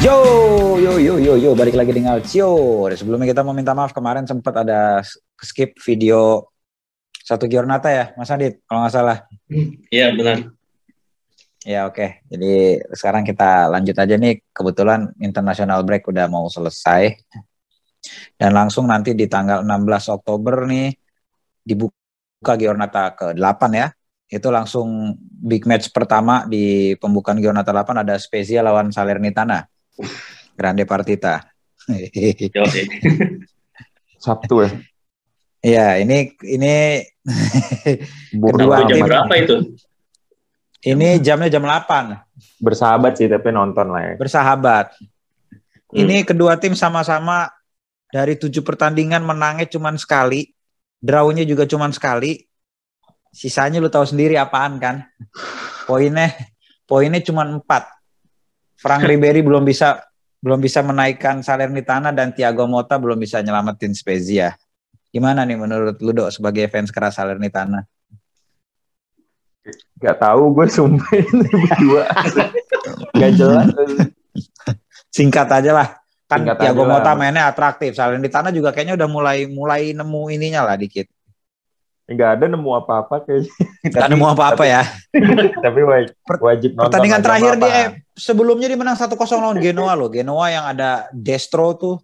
Yo, balik lagi di Ngalcio. Sebelumnya kita mau minta maaf, kemarin sempat ada skip video satu Giornata ya, Mas Adit, kalau nggak salah. Iya, benar. Ya, oke. Jadi sekarang kita lanjut aja nih, kebetulan international break udah mau selesai. Dan langsung nanti di tanggal 16 Oktober nih, dibuka Giornata ke-8 ya. Itu langsung big match pertama di pembukaan Giornata 8 ada Spezia lawan Salernitana. Grande Partita. Sabtu ya? Iya, ini kedua jam berapa itu? Ini jamnya jam 8. Bersahabat sih, tapi nonton lah ya. Bersahabat. Ini kedua tim sama-sama dari 7 pertandingan menangnya cuma sekali, draw-nya juga cuma sekali. Sisanya lu tahu sendiri apaan kan? Poinnya cuma 4. Frank Ribery belum bisa menaikkan Salernitana dan Thiago Motta belum bisa nyelamatin Spezia. Gimana nih menurut lu, Dok, sebagai fans keras Salernitana? Gak tahu, gue sumpah ini berdua. Gak jelas. Singkat aja lah. Kan Singkat Thiago aja Motta lah. mainnya atraktif. Salernitana juga kayaknya udah mulai nemu ininya lah dikit. Gak ada nemu apa-apa kayaknya. Gak nemu apa-apa ya. Tapi wajib nonton. Pertandingan terakhir dia sebelumnya dia menang 1-0 lawan Genoa loh. Genoa yang ada Destro tuh.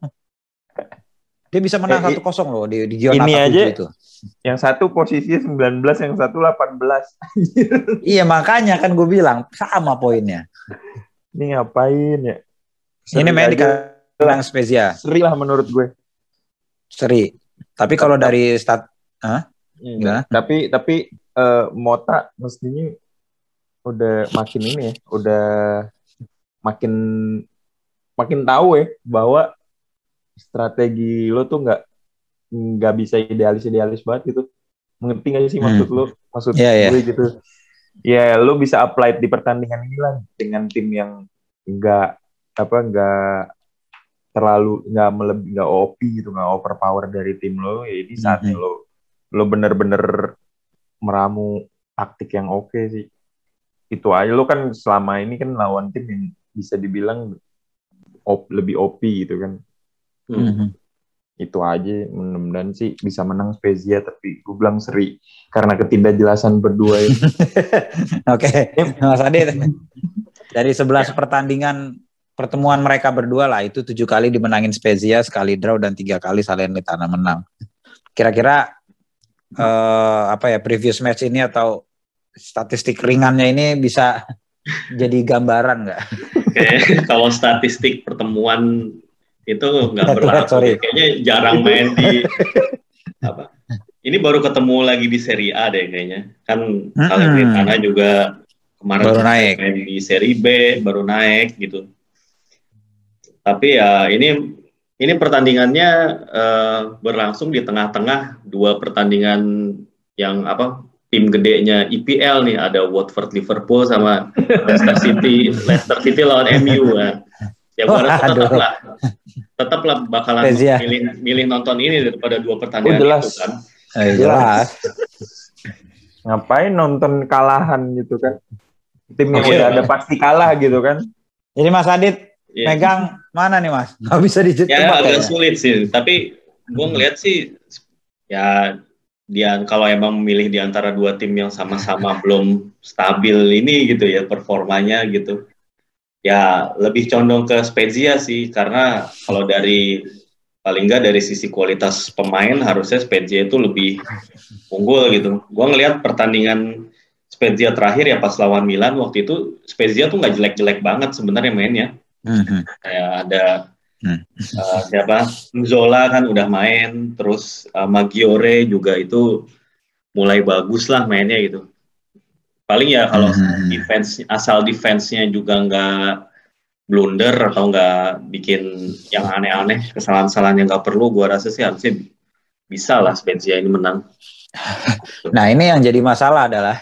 Dia bisa menang 1-0 loh di Giornata ini aja itu. Yang satu posisi 19, yang satu 18. Iya, makanya kan gue bilang sama poinnya. Ini ngapain ya? Ini main di kandang Spezia. Seri lah menurut gue. Seri. Tapi kalau dari gimana? Tapi Motta mestinya udah makin ini ya, udah makin tahu ya bahwa strategi lo tuh nggak bisa idealis banget gitu. Mengerti nggak sih maksud lo? Maksud gue gitu. Ya lo bisa apply di pertandingan ini lah dengan tim yang nggak OP gitu, nggak overpower dari tim lo. Ya ini saatnya lo bener-bener meramu taktik yang oke sih. Itu aja. Lo kan selama ini kan lawan tim yang bisa dibilang lebih OP gitu kan. Itu aja. Mudah-mudahan sih bisa menang Spezia, tapi gue bilang seri karena ketidakjelasan berdua ini. Oke, Mas Adit. Dari 11 pertemuan mereka berdua lah, itu 7 kali dimenangin Spezia, sekali draw dan 3 kali Salernitana menang. Kira-kira previous match ini atau statistik ringannya ini bisa jadi gambaran nggak? Kalau statistik pertemuan itu nggak berlaku. Kayaknya jarang main di Ini baru ketemu lagi di Serie A deh kayaknya. Kan Salernitana juga kemarin baru naik main di Serie B, baru naik gitu. Tapi ya ini pertandingannya berlangsung di tengah-tengah 2 pertandingan yang tim gedenya IPL nih, ada Watford Liverpool sama Leicester City lawan MU ya. Ya tetaplah bakalan milih nonton ini daripada 2 pertandingan itu kan. Jelas. Ngapain nonton kalahan gitu kan? Tim yang udah ada pasti kalah gitu kan. Jadi Mas Adit megang mana nih Mas? Nggak bisa dijebak. Ya agak sulit sih, tapi gue ngeliat sih ya dia kalau emang memilih di antara 2 tim yang sama-sama belum stabil ini gitu ya performanya gitu. Ya lebih condong ke Spezia sih, karena kalau paling nggak dari sisi kualitas pemain harusnya Spezia itu lebih unggul gitu. Gue ngeliat pertandingan Spezia terakhir ya pas lawan Milan waktu itu, Spezia tuh nggak jelek-jelek banget sebenarnya mainnya. Kayak ada siapa, Nzola kan udah main, terus Maggiore juga itu mulai bagus lah mainnya gitu. Paling ya kalau defense-nya juga nggak blunder atau nggak bikin yang aneh-aneh, kesalahan-kesalahan yang nggak perlu, gua rasa sih harusnya bisa lah Spezia ini menang. Nah ini yang jadi masalah adalah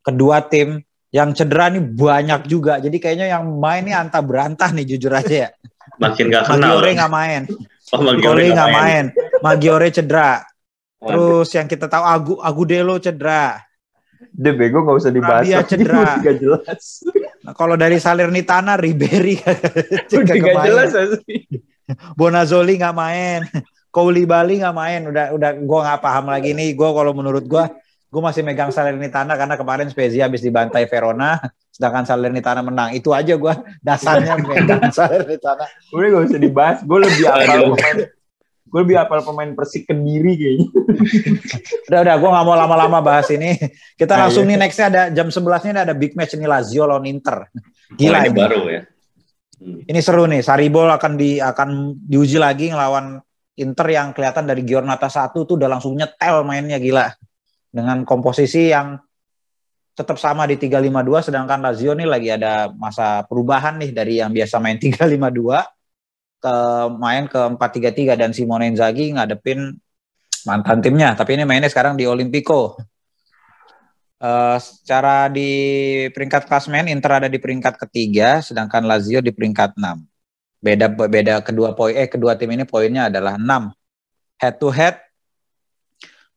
kedua tim yang cedera nih banyak juga. Jadi kayaknya yang main nih antah berantah nih, jujur aja ya. Makin nggak kenal. Maggiore nggak main. Maggiore nggak main. Maggiore cedera. Terus yang kita tahu Agudelo cedera. Dia bego, nggak usah dibahas. Rabia cedera. Gak jelas. Kalau dari Salernitana, Ribery Udah gak jelas sih. Bonazzoli nggak main, Koulibaly nggak main. Udah gue nggak paham lagi nih. Gue kalau menurut gue masih megang Salernitana karena kemarin Spezia habis dibantai Verona, sedangkan Salernitana menang. Itu aja gue dasarnya megang Salernitana. Udah gak usah dibahas. Gue lebih hafal pemain Persik Kediri kayaknya. Udah, gue nggak mau lama-lama bahas ini. Kita langsung nih nextnya ada jam 11 ini ada big match ini Lazio lawan Inter. Gila ini baru ya. Ini seru nih. Saribol akan diuji lagi ngelawan Inter yang kelihatan dari Giornata 1 tuh udah langsung nyetel mainnya gila. Dengan komposisi yang tetap sama di 3-5-2 sedangkan Lazio nih lagi ada masa perubahan nih dari yang biasa main 3-5-2 ke main ke 4-3-3 dan Simone Inzaghi ngadepin mantan timnya, tapi ini mainnya sekarang di Olimpico. Secara di peringkat klasemen Inter ada di peringkat ketiga, sedangkan Lazio di peringkat 6. Beda kedua tim ini poinnya adalah 6. Head to head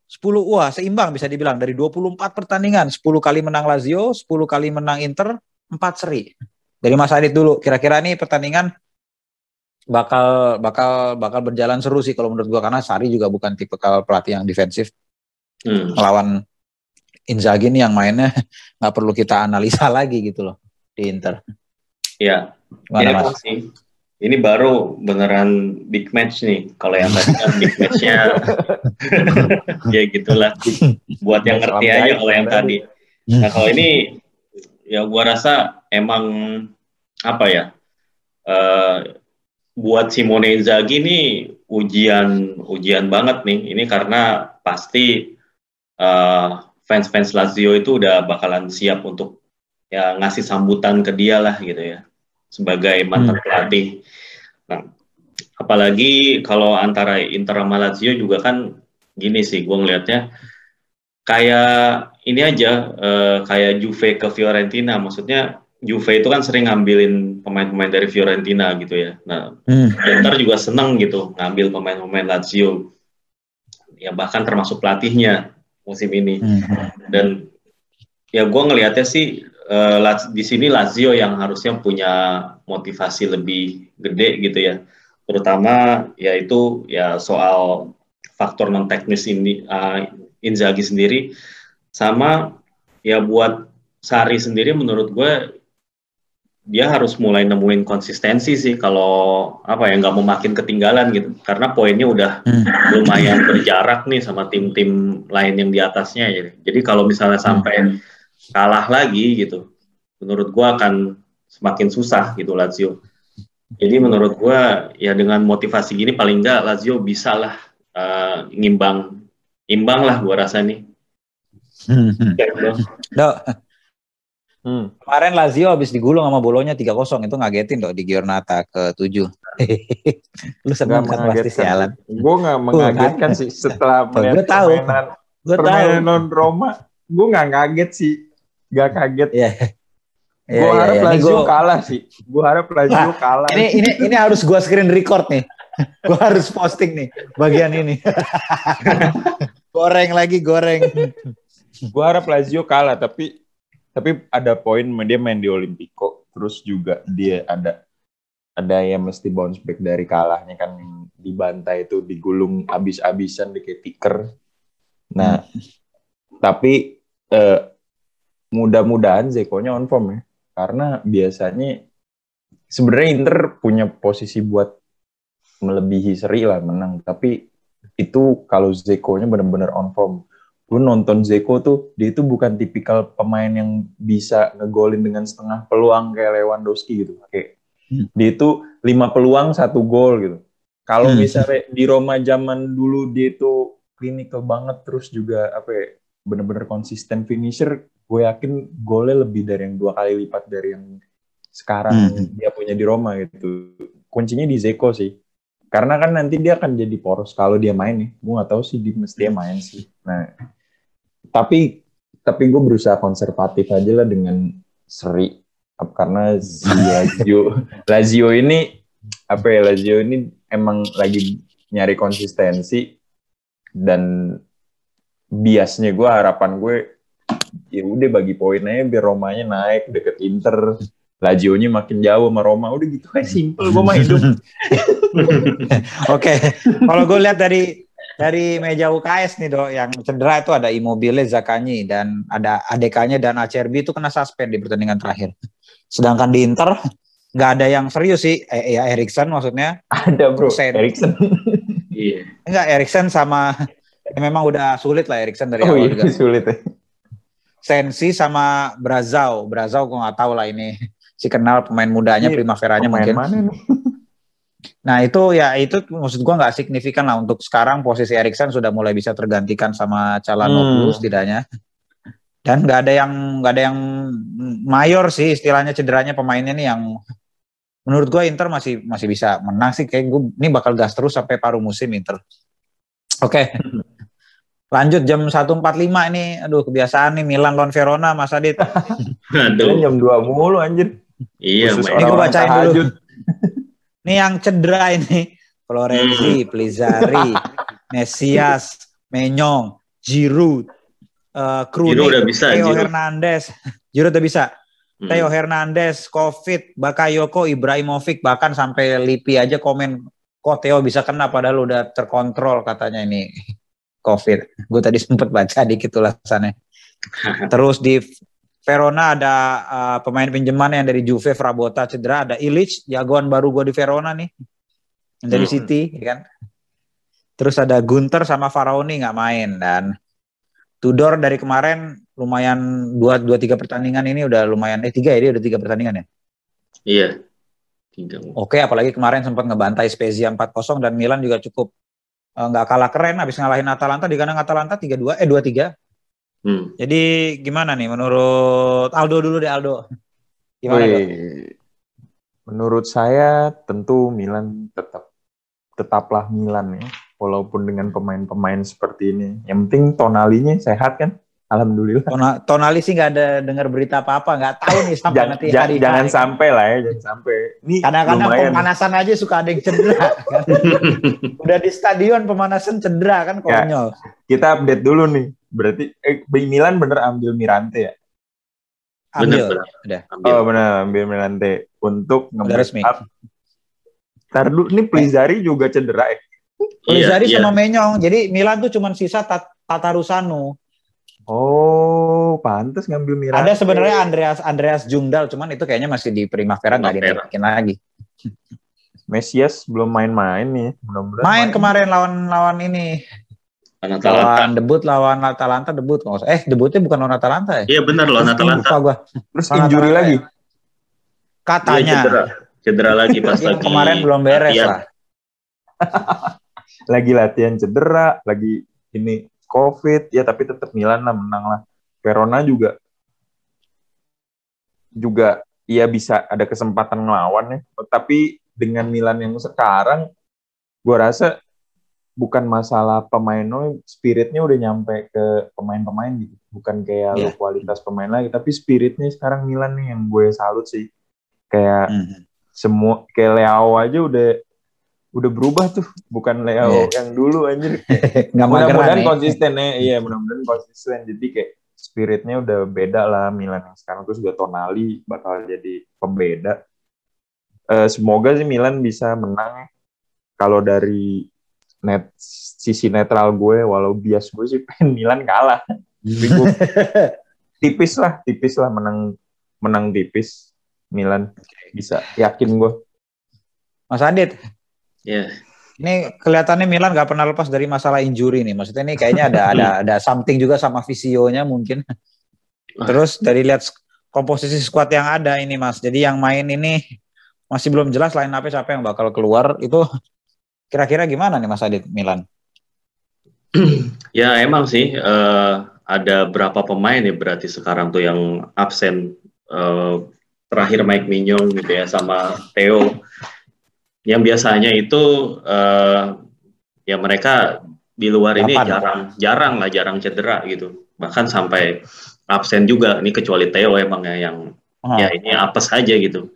10 seimbang bisa dibilang dari 24 pertandingan, 10 kali menang Lazio, 10 kali menang Inter, 4 seri. Dari Mas Adit dulu, kira-kira nih pertandingan bakal berjalan seru sih kalau menurut gua karena Sarri juga bukan tipe pelatih yang defensif. Melawan Inzaghi nih yang mainnya nggak perlu kita analisa lagi gitu loh di Inter. Iya. Ini baru beneran big match nih. Kalau yang tadi kan big match-nya ya gitulah. Buat yang ngerti aja kalau yang tadi. Nah kalau ini ya gua rasa emang apa ya? Buat Simone Inzaghi ini ujian banget nih. Ini karena pasti fans Lazio itu udah bakalan siap untuk ya ngasih sambutan ke dia lah gitu ya sebagai mantan pelatih. Nah, apalagi kalau antara Inter sama Lazio juga kan gini sih gue ngelihatnya kayak ini aja kayak Juve ke Fiorentina, maksudnya Juve itu kan sering ngambilin pemain-pemain dari Fiorentina gitu ya. Nah, Inter juga seneng gitu ngambil pemain-pemain Lazio. Ya bahkan termasuk pelatihnya musim ini. Dan ya gue ngelihatnya sih di sini Lazio yang harusnya punya motivasi lebih gede gitu ya. Terutama yaitu ya soal faktor non teknis ini Inzaghi sendiri sama ya buat Sarri sendiri menurut gue dia harus mulai nemuin konsistensi sih kalau apa ya nggak mau makin ketinggalan gitu karena poinnya udah lumayan berjarak nih sama tim-tim lain yang di atasnya ya. Jadi kalau misalnya sampai kalah lagi gitu menurut gua akan semakin susah gitu Lazio. Jadi menurut gua ya dengan motivasi gini paling nggak Lazio bisa lah imbang lah gua rasa nih. Kemarin Lazio habis digulung sama Bolonya 3-0 itu ngagetin loh di Giornata ke-7. Lu seneng kan pasti sialan. Gue gak mengagetkan sih setelah melihat permainan non-Roma. Gue gak kaget sih. Gak kaget. Gue harap Lazio kalah sih. Gue harap Lazio kalah. Ini harus gue screen record nih. Gue harus posting nih bagian ini. Goreng. Gue harap Lazio kalah tapi ada poin dia main di Olimpico, terus juga dia ada yang mesti bounce back dari kalahnya kan dibantai itu digulung abis-abisan di kayak tiker. Nah, tapi mudah-mudahan Zeko-nya on form ya, karena biasanya sebenarnya Inter punya posisi buat melebihi seri lah menang, tapi itu kalau Zeko-nya benar-benar on form. Gue nonton Zeko tuh, dia itu bukan tipikal pemain yang bisa ngegolin dengan setengah peluang kayak Lewandowski gitu. Kayak dia itu 5 peluang 1 gol gitu. Kalau misalnya di Roma zaman dulu dia itu klinikal banget, terus juga bener-bener konsisten finisher, gue yakin golnya lebih dari yang 2 kali lipat dari yang sekarang dia punya di Roma gitu. Kuncinya di Zeko sih. Karena kan nanti dia akan jadi poros kalau dia main nih. Gue gak tahu sih dia mesti main sih. Nah, tapi gue berusaha konservatif aja lah dengan seri karena Lazio ini Lazio ini emang lagi nyari konsistensi dan biasnya harapan gue ya udah bagi poin aja biar Romanya naik deket Inter Lazio-nya makin jauh sama Roma. Udah gitu kayak simple gue mah hidup. Oke, kalau gue lihat dari meja UKS nih Dok, yang cedera itu ada Immobile, Zaccagni, dan ada ADK-nya dan Acerbi itu kena suspend di pertandingan terakhir. Sedangkan di Inter nggak ada yang serius sih, ya Eriksen maksudnya. Ada bro, Eriksen. Iya. Enggak, Eriksen sama ya memang udah sulit lah Eriksen dari awal juga. Sulit ya. Sensi sama Brazau gue nggak tahu lah ini. Si kenal pemain mudanya, Primaveranya mungkin. Mana nih? Nah itu maksud gue nggak signifikan lah untuk sekarang. Posisi Eriksen sudah mulai bisa tergantikan sama Calhanoglu setidaknya. Dan nggak ada yang mayor sih istilahnya cederanya pemainnya nih yang menurut gue Inter masih bisa menang sih. Kayak gue ini bakal gas terus sampai paruh musim Inter. Oke. Lanjut jam 1.45 ini. Aduh kebiasaan nih Milan lawan Verona Mas Adit. Aduh. Jam 2 mulu anjir. Iya, ini gue bacain dulu. Ini yang cedera ini. Florenzi, Plizzari, Mesias, Menyong, Giroud, Krunic, Theo Hernandez. Giroud udah bisa. Theo Hernandez, Covid, Bakayoko, Ibrahimovic, bahkan sampai Lippi aja komen, kok Theo bisa kena padahal udah terkontrol katanya ini Covid. Gue tadi sempat baca dikit ulasannya. Terus di Verona ada pemain pinjaman yang dari Juve, Frabotta cedera, ada Ilic, jagoan baru gue di Verona nih, yang dari City, ya kan. Terus ada Gunter sama Faraoni nggak main, dan Tudor dari kemarin lumayan 2-3 pertandingan ini udah lumayan, 3 ya dia udah 3 pertandingan ya? Iya. 3. Oke, apalagi kemarin sempat ngebantai Spezia 4-0 dan Milan juga cukup nggak kalah keren, habis ngalahin Atalanta di kandang Atalanta 2-3. Jadi gimana nih menurut Aldo dulu deh Aldo? Gimana dong? Menurut saya tentu Milan tetaplah Milan ya, walaupun dengan pemain-pemain seperti ini. Yang penting Tonalinya sehat kan? Alhamdulillah. Tonali sih nggak ada dengar berita apa-apa, nggak tahu nih sampai nanti hari. Jangan sampai lah ya, jangan sampai. Ini kadang-kadang pemanasan aja suka ada yang cedera. Kan? Udah di stadion pemanasan cedera kan konyol. Ya, kita update dulu nih. Berarti Milan bener ambil Mirante ya? Ambil. Oh bener ambil Mirante untuk nge-backup. Ntar dulu ini Plizzari juga cedera ya? Plizzari sama Menyong. Jadi Milan tuh cuma sisa Tatarusanu. Oh, pantes ngambil Mirante. Ada sebenarnya Andreas Jungdal, cuman itu kayaknya masih di Primavera nggak dinaikin lagi. Mesias belum main-main nih, mudah-mudahan. Main kemarin lawan ini. Lawan Atalanta debut. Debutnya bukan lawan Atalanta ya? Iya benar lawan Atalanta. Terus injury lagi. Katanya. Cedera lagi pas lagi. Kemarin belum beres lah. Lagi latihan cedera, lagi ini Covid ya, tapi tetap Milan lah menang lah. Verona juga ya bisa ada kesempatan ngelawan ya. Tapi dengan Milan yang sekarang, gue rasa bukan masalah pemain, spiritnya udah nyampe ke pemain-pemain gitu. Bukan kayak kualitas pemain lagi, tapi spiritnya sekarang Milan nih yang gue salut sih. Kayak semua, kayak Leao aja udah berubah tuh, bukan Leao yang dulu anjir. Mudah-mudahan konsisten ya. Iya, mudah-mudahan konsisten. Jadi kayak spiritnya udah beda lah Milan yang sekarang. Terus juga Tonali bakal jadi pembeda. Semoga sih Milan bisa menang. Kalau dari sisi netral gue, walau bias gue sih pengen Milan kalah. tipis lah menang tipis. Milan bisa, yakin gue. Mas Adit. Iya. Ini kelihatannya Milan nggak pernah lepas dari masalah injury nih. Maksudnya ini kayaknya ada something juga sama visionya mungkin. Terus dari lihat komposisi squad yang ada ini Mas. Jadi yang main ini masih belum jelas line up-nya siapa yang bakal keluar. Itu kira-kira gimana nih Mas Adit Milan? Ya emang sih ada berapa pemain ya berarti sekarang tuh yang absen. Terakhir Mike Mignon gitu ya sama Theo. Yang biasanya itu ya mereka di luar ini jarang cedera gitu. Bahkan sampai absen juga. Ini kecuali Theo emang ya yang ya ini apes aja gitu.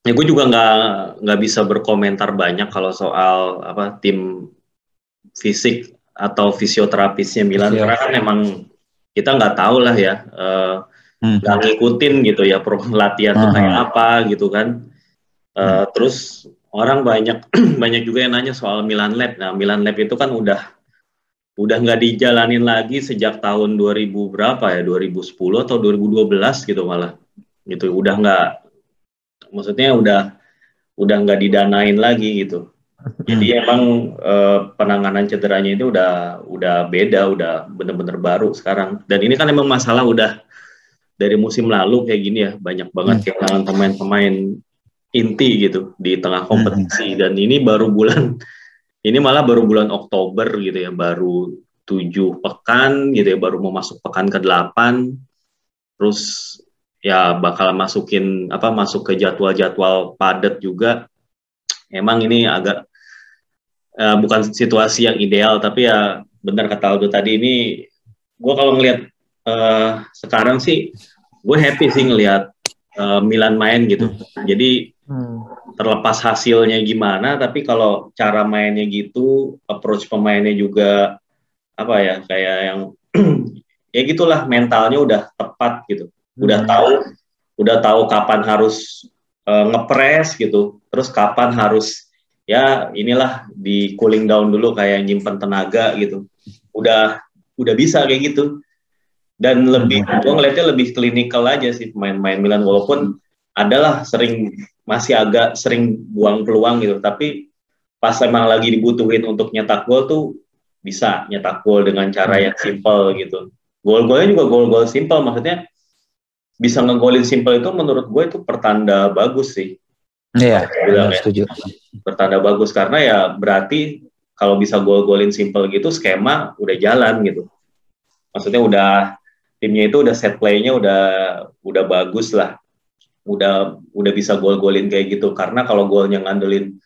Ya gue juga nggak bisa berkomentar banyak kalau soal tim fisik atau fisioterapisnya Milan karena kan emang kita nggak tahu lah ya nggak ngikutin gitu ya latihan tuh kayak apa gitu kan. Terus orang banyak banyak juga yang nanya soal Milan Lab. Nah, Milan Lab itu kan udah nggak dijalanin lagi sejak tahun 2000 berapa ya, 2010 atau 2012 gitu malah. Gitu udah nggak, maksudnya udah nggak didanain lagi gitu. Jadi emang penanganan cederanya itu udah beda, udah bener-bener baru sekarang. Dan ini kan emang masalah udah dari musim lalu kayak gini ya, banyak banget kehilangan pemain-pemain inti gitu di tengah kompetisi. Dan ini malah baru bulan Oktober gitu ya, baru 7 pekan gitu ya, baru mau masuk pekan ke-8, terus ya bakal masuk ke jadwal-jadwal padat juga. Emang ini agak bukan situasi yang ideal, tapi ya benar kata Aldo tadi, ini gue kalau ngelihat sekarang sih gue happy sih ngelihat Milan main gitu. Jadi terlepas hasilnya gimana, tapi kalau cara mainnya gitu, approach pemainnya juga apa ya, kayak yang ya gitulah, mentalnya udah tepat gitu. Udah tahu kapan harus ngepres gitu, terus kapan harus ya inilah di cooling down dulu kayak nyimpen tenaga gitu. Udah bisa kayak gitu. Dan gue ngeliatnya lebih klinikal aja sih pemain-pemain Milan, walaupun adalah masih agak sering buang peluang gitu, tapi pas emang lagi dibutuhin untuk nyetak gol tuh bisa nyetak gol dengan cara yang simple gitu. Gol-golnya juga gol-gol simple, maksudnya bisa ngegolin simple itu menurut gue itu pertanda bagus sih. Iya, setuju. Pertanda bagus karena ya berarti kalau bisa gol-golin simple gitu, skema udah jalan gitu. Maksudnya timnya itu udah set play-nya udah bagus lah. Udah bisa gol-golin kayak gitu. Karena kalau golnya ngandelin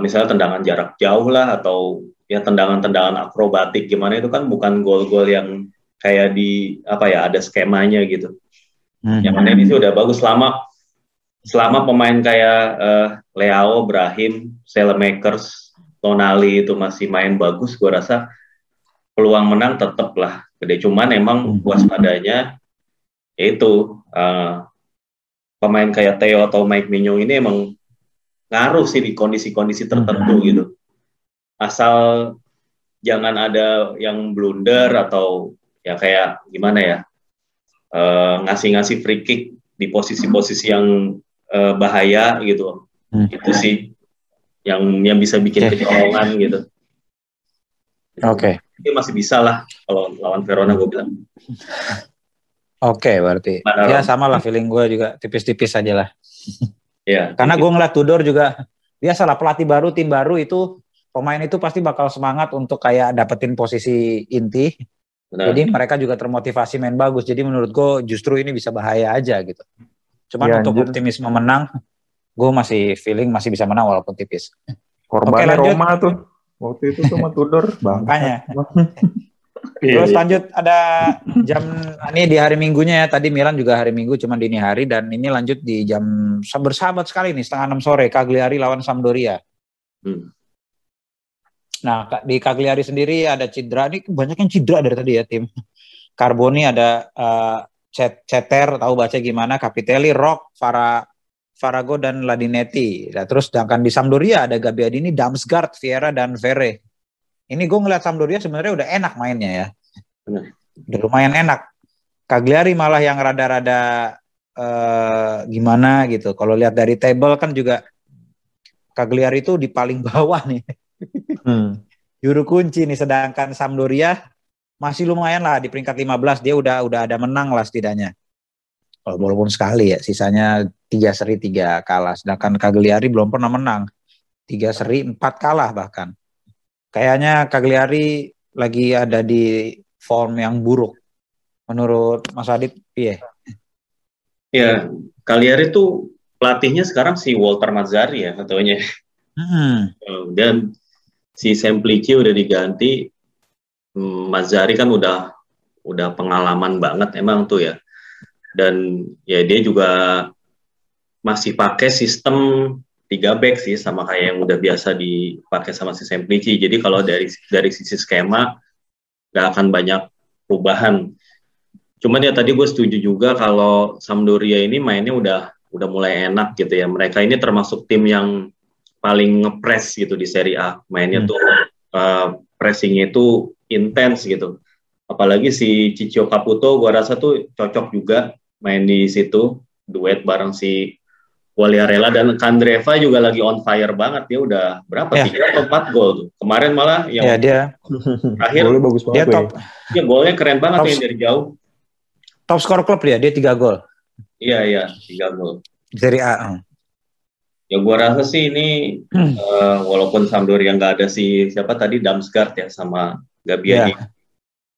misalnya tendangan jarak jauh lah, atau ya tendangan-tendangan akrobatik gimana, itu kan bukan gol-gol yang kayak ada skemanya gitu. Yang mana ini sih udah bagus selama pemain kayak Leao, Brahim, Saelemaekers, Tonali itu masih main bagus, gue rasa peluang menang tetap lah gede. Cuman emang waspadanya yaitu pemain kayak Theo atau Mike Maignan ini emang ngaruh sih di kondisi-kondisi tertentu gitu. Asal jangan ada yang blunder atau ya kayak gimana ya, ngasih free kick di posisi-posisi yang bahaya gitu. Itu sih yang bisa bikin kecolongan gitu. Oke. Itu masih bisa lah kalau lawan Verona, gue bilang. Oke, berarti ya sama lah feeling gue juga, tipis-tipis aja lah. Ya. Karena gue ngeliat Tudor juga biasalah, pelatih baru, tim baru itu pemain itu pasti bakal semangat untuk kayak dapetin posisi inti. Benar. Jadi mereka juga termotivasi main bagus. Jadi menurut gue justru ini bisa bahaya aja gitu. Cuman untuk optimisme menang, gue masih feeling masih bisa menang walaupun tipis. Korbannya Roma tuh waktu itu sama Tudor. Makanya. Terus lanjut, ada jam ini di hari Minggunya ya. Tadi Milan juga hari Minggu, cuma dini hari, dan ini lanjut di jam bersahabat sekali nih, 5:30 sore, Cagliari lawan Sampdoria. Nah, di Cagliari sendiri ada cedera, ini banyak yang cedera dari tadi ya tim. Carboni ada Ceter, tahu baca gimana, Capitelli, Rock, Farago dan Ladinetti. Nah, terus sedangkan di Sampdoria ada Gabbiadini, Damsgaard, Vieira dan Verre. Ini gue ngeliat Sampdoria sebenarnya udah enak mainnya ya. Udah lumayan enak. Cagliari malah yang rada-rada gimana gitu. Kalau lihat dari table kan juga Cagliari itu di paling bawah nih. Juru kunci nih, sedangkan Sampdoria masih lumayan lah di peringkat 15. Dia udah ada menang lah setidaknya. Walaupun sekali ya, sisanya 3 seri 3 kalah. Sedangkan Cagliari belum pernah menang. 3 seri 4 kalah bahkan. Kayaknya Cagliari lagi ada di form yang buruk. Menurut Mas Adit, iya? Ya, Cagliari tuh pelatihnya sekarang si Walter Mazzarri ya katanya. Dan si Semplici udah diganti. Mazzarri kan udah pengalaman banget emang tuh ya. Dan ya dia juga masih pakai sistem 3 back sih, sama kayak yang udah biasa dipakai sama si Semplici. Jadi kalau dari sisi skema nggak akan banyak perubahan. Cuman ya tadi gue setuju juga kalau Sampdoria ini mainnya udah mulai enak gitu ya. Mereka ini termasuk tim yang paling ngepres gitu di Serie A. Mainnya tuh pressingnya itu intens gitu. Apalagi si Ciccio Caputo gue rasa tuh cocok juga main di situ, duet bareng si Quagliarella, dan Candreva juga lagi on fire banget. Dia udah berapa? 3 atau 4 gol tuh. Kemarin malah yang dia terakhir golnya bagus banget. Dia top. Ya golnya keren banget yang dari jauh. Top skor klub dia 3 gol. Iya 3 gol. Serie A. Ya gua rasa sih ini walaupun Sampdoria nggak ada siapa tadi Damsgaard ya sama Gabbiadini.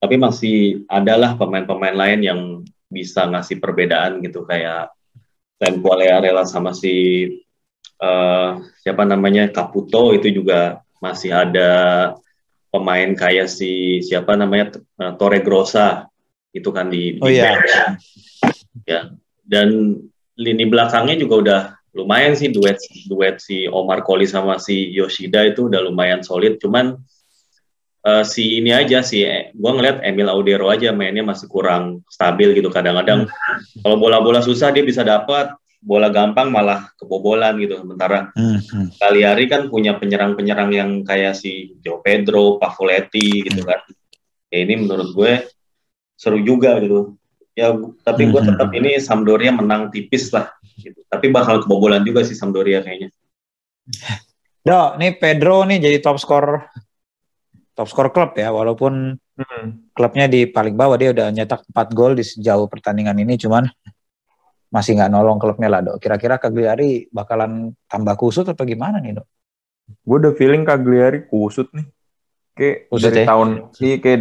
Tapi masih adalah pemain-pemain lain yang bisa ngasih perbedaan gitu, kayak Selain Quagliarella sama si siapa namanya Caputo, itu juga masih ada pemain kayak si siapa namanya Torregrossa itu kan di ya, dan lini belakangnya juga udah lumayan sih, duet si Omar Colley sama si Yoshida itu udah lumayan solid. Cuman si ini aja sih, gue ngeliat Emil Audero aja mainnya masih kurang stabil gitu. Kadang-kadang kalau bola-bola susah dia bisa dapat, bola gampang malah kebobolan gitu. Sementara Cagliari kan punya penyerang-penyerang yang kayak si João Pedro, Pavoletti gitu kan. Ya ini menurut gue seru juga gitu. Ya tapi gue tetap ini Sampdoria menang tipis lah gitu. Tapi bakal kebobolan juga sih Sampdoria kayaknya. Nih Pedro nih jadi top skor klub ya, walaupun klubnya di paling bawah. Dia udah nyetak 4 gol di sejauh pertandingan ini, cuman masih nggak nolong klubnya lah, Dok. Kira-kira Cagliari bakalan tambah kusut atau gimana nih, Dok? Gue udah feeling Cagliari kusut nih. Kayak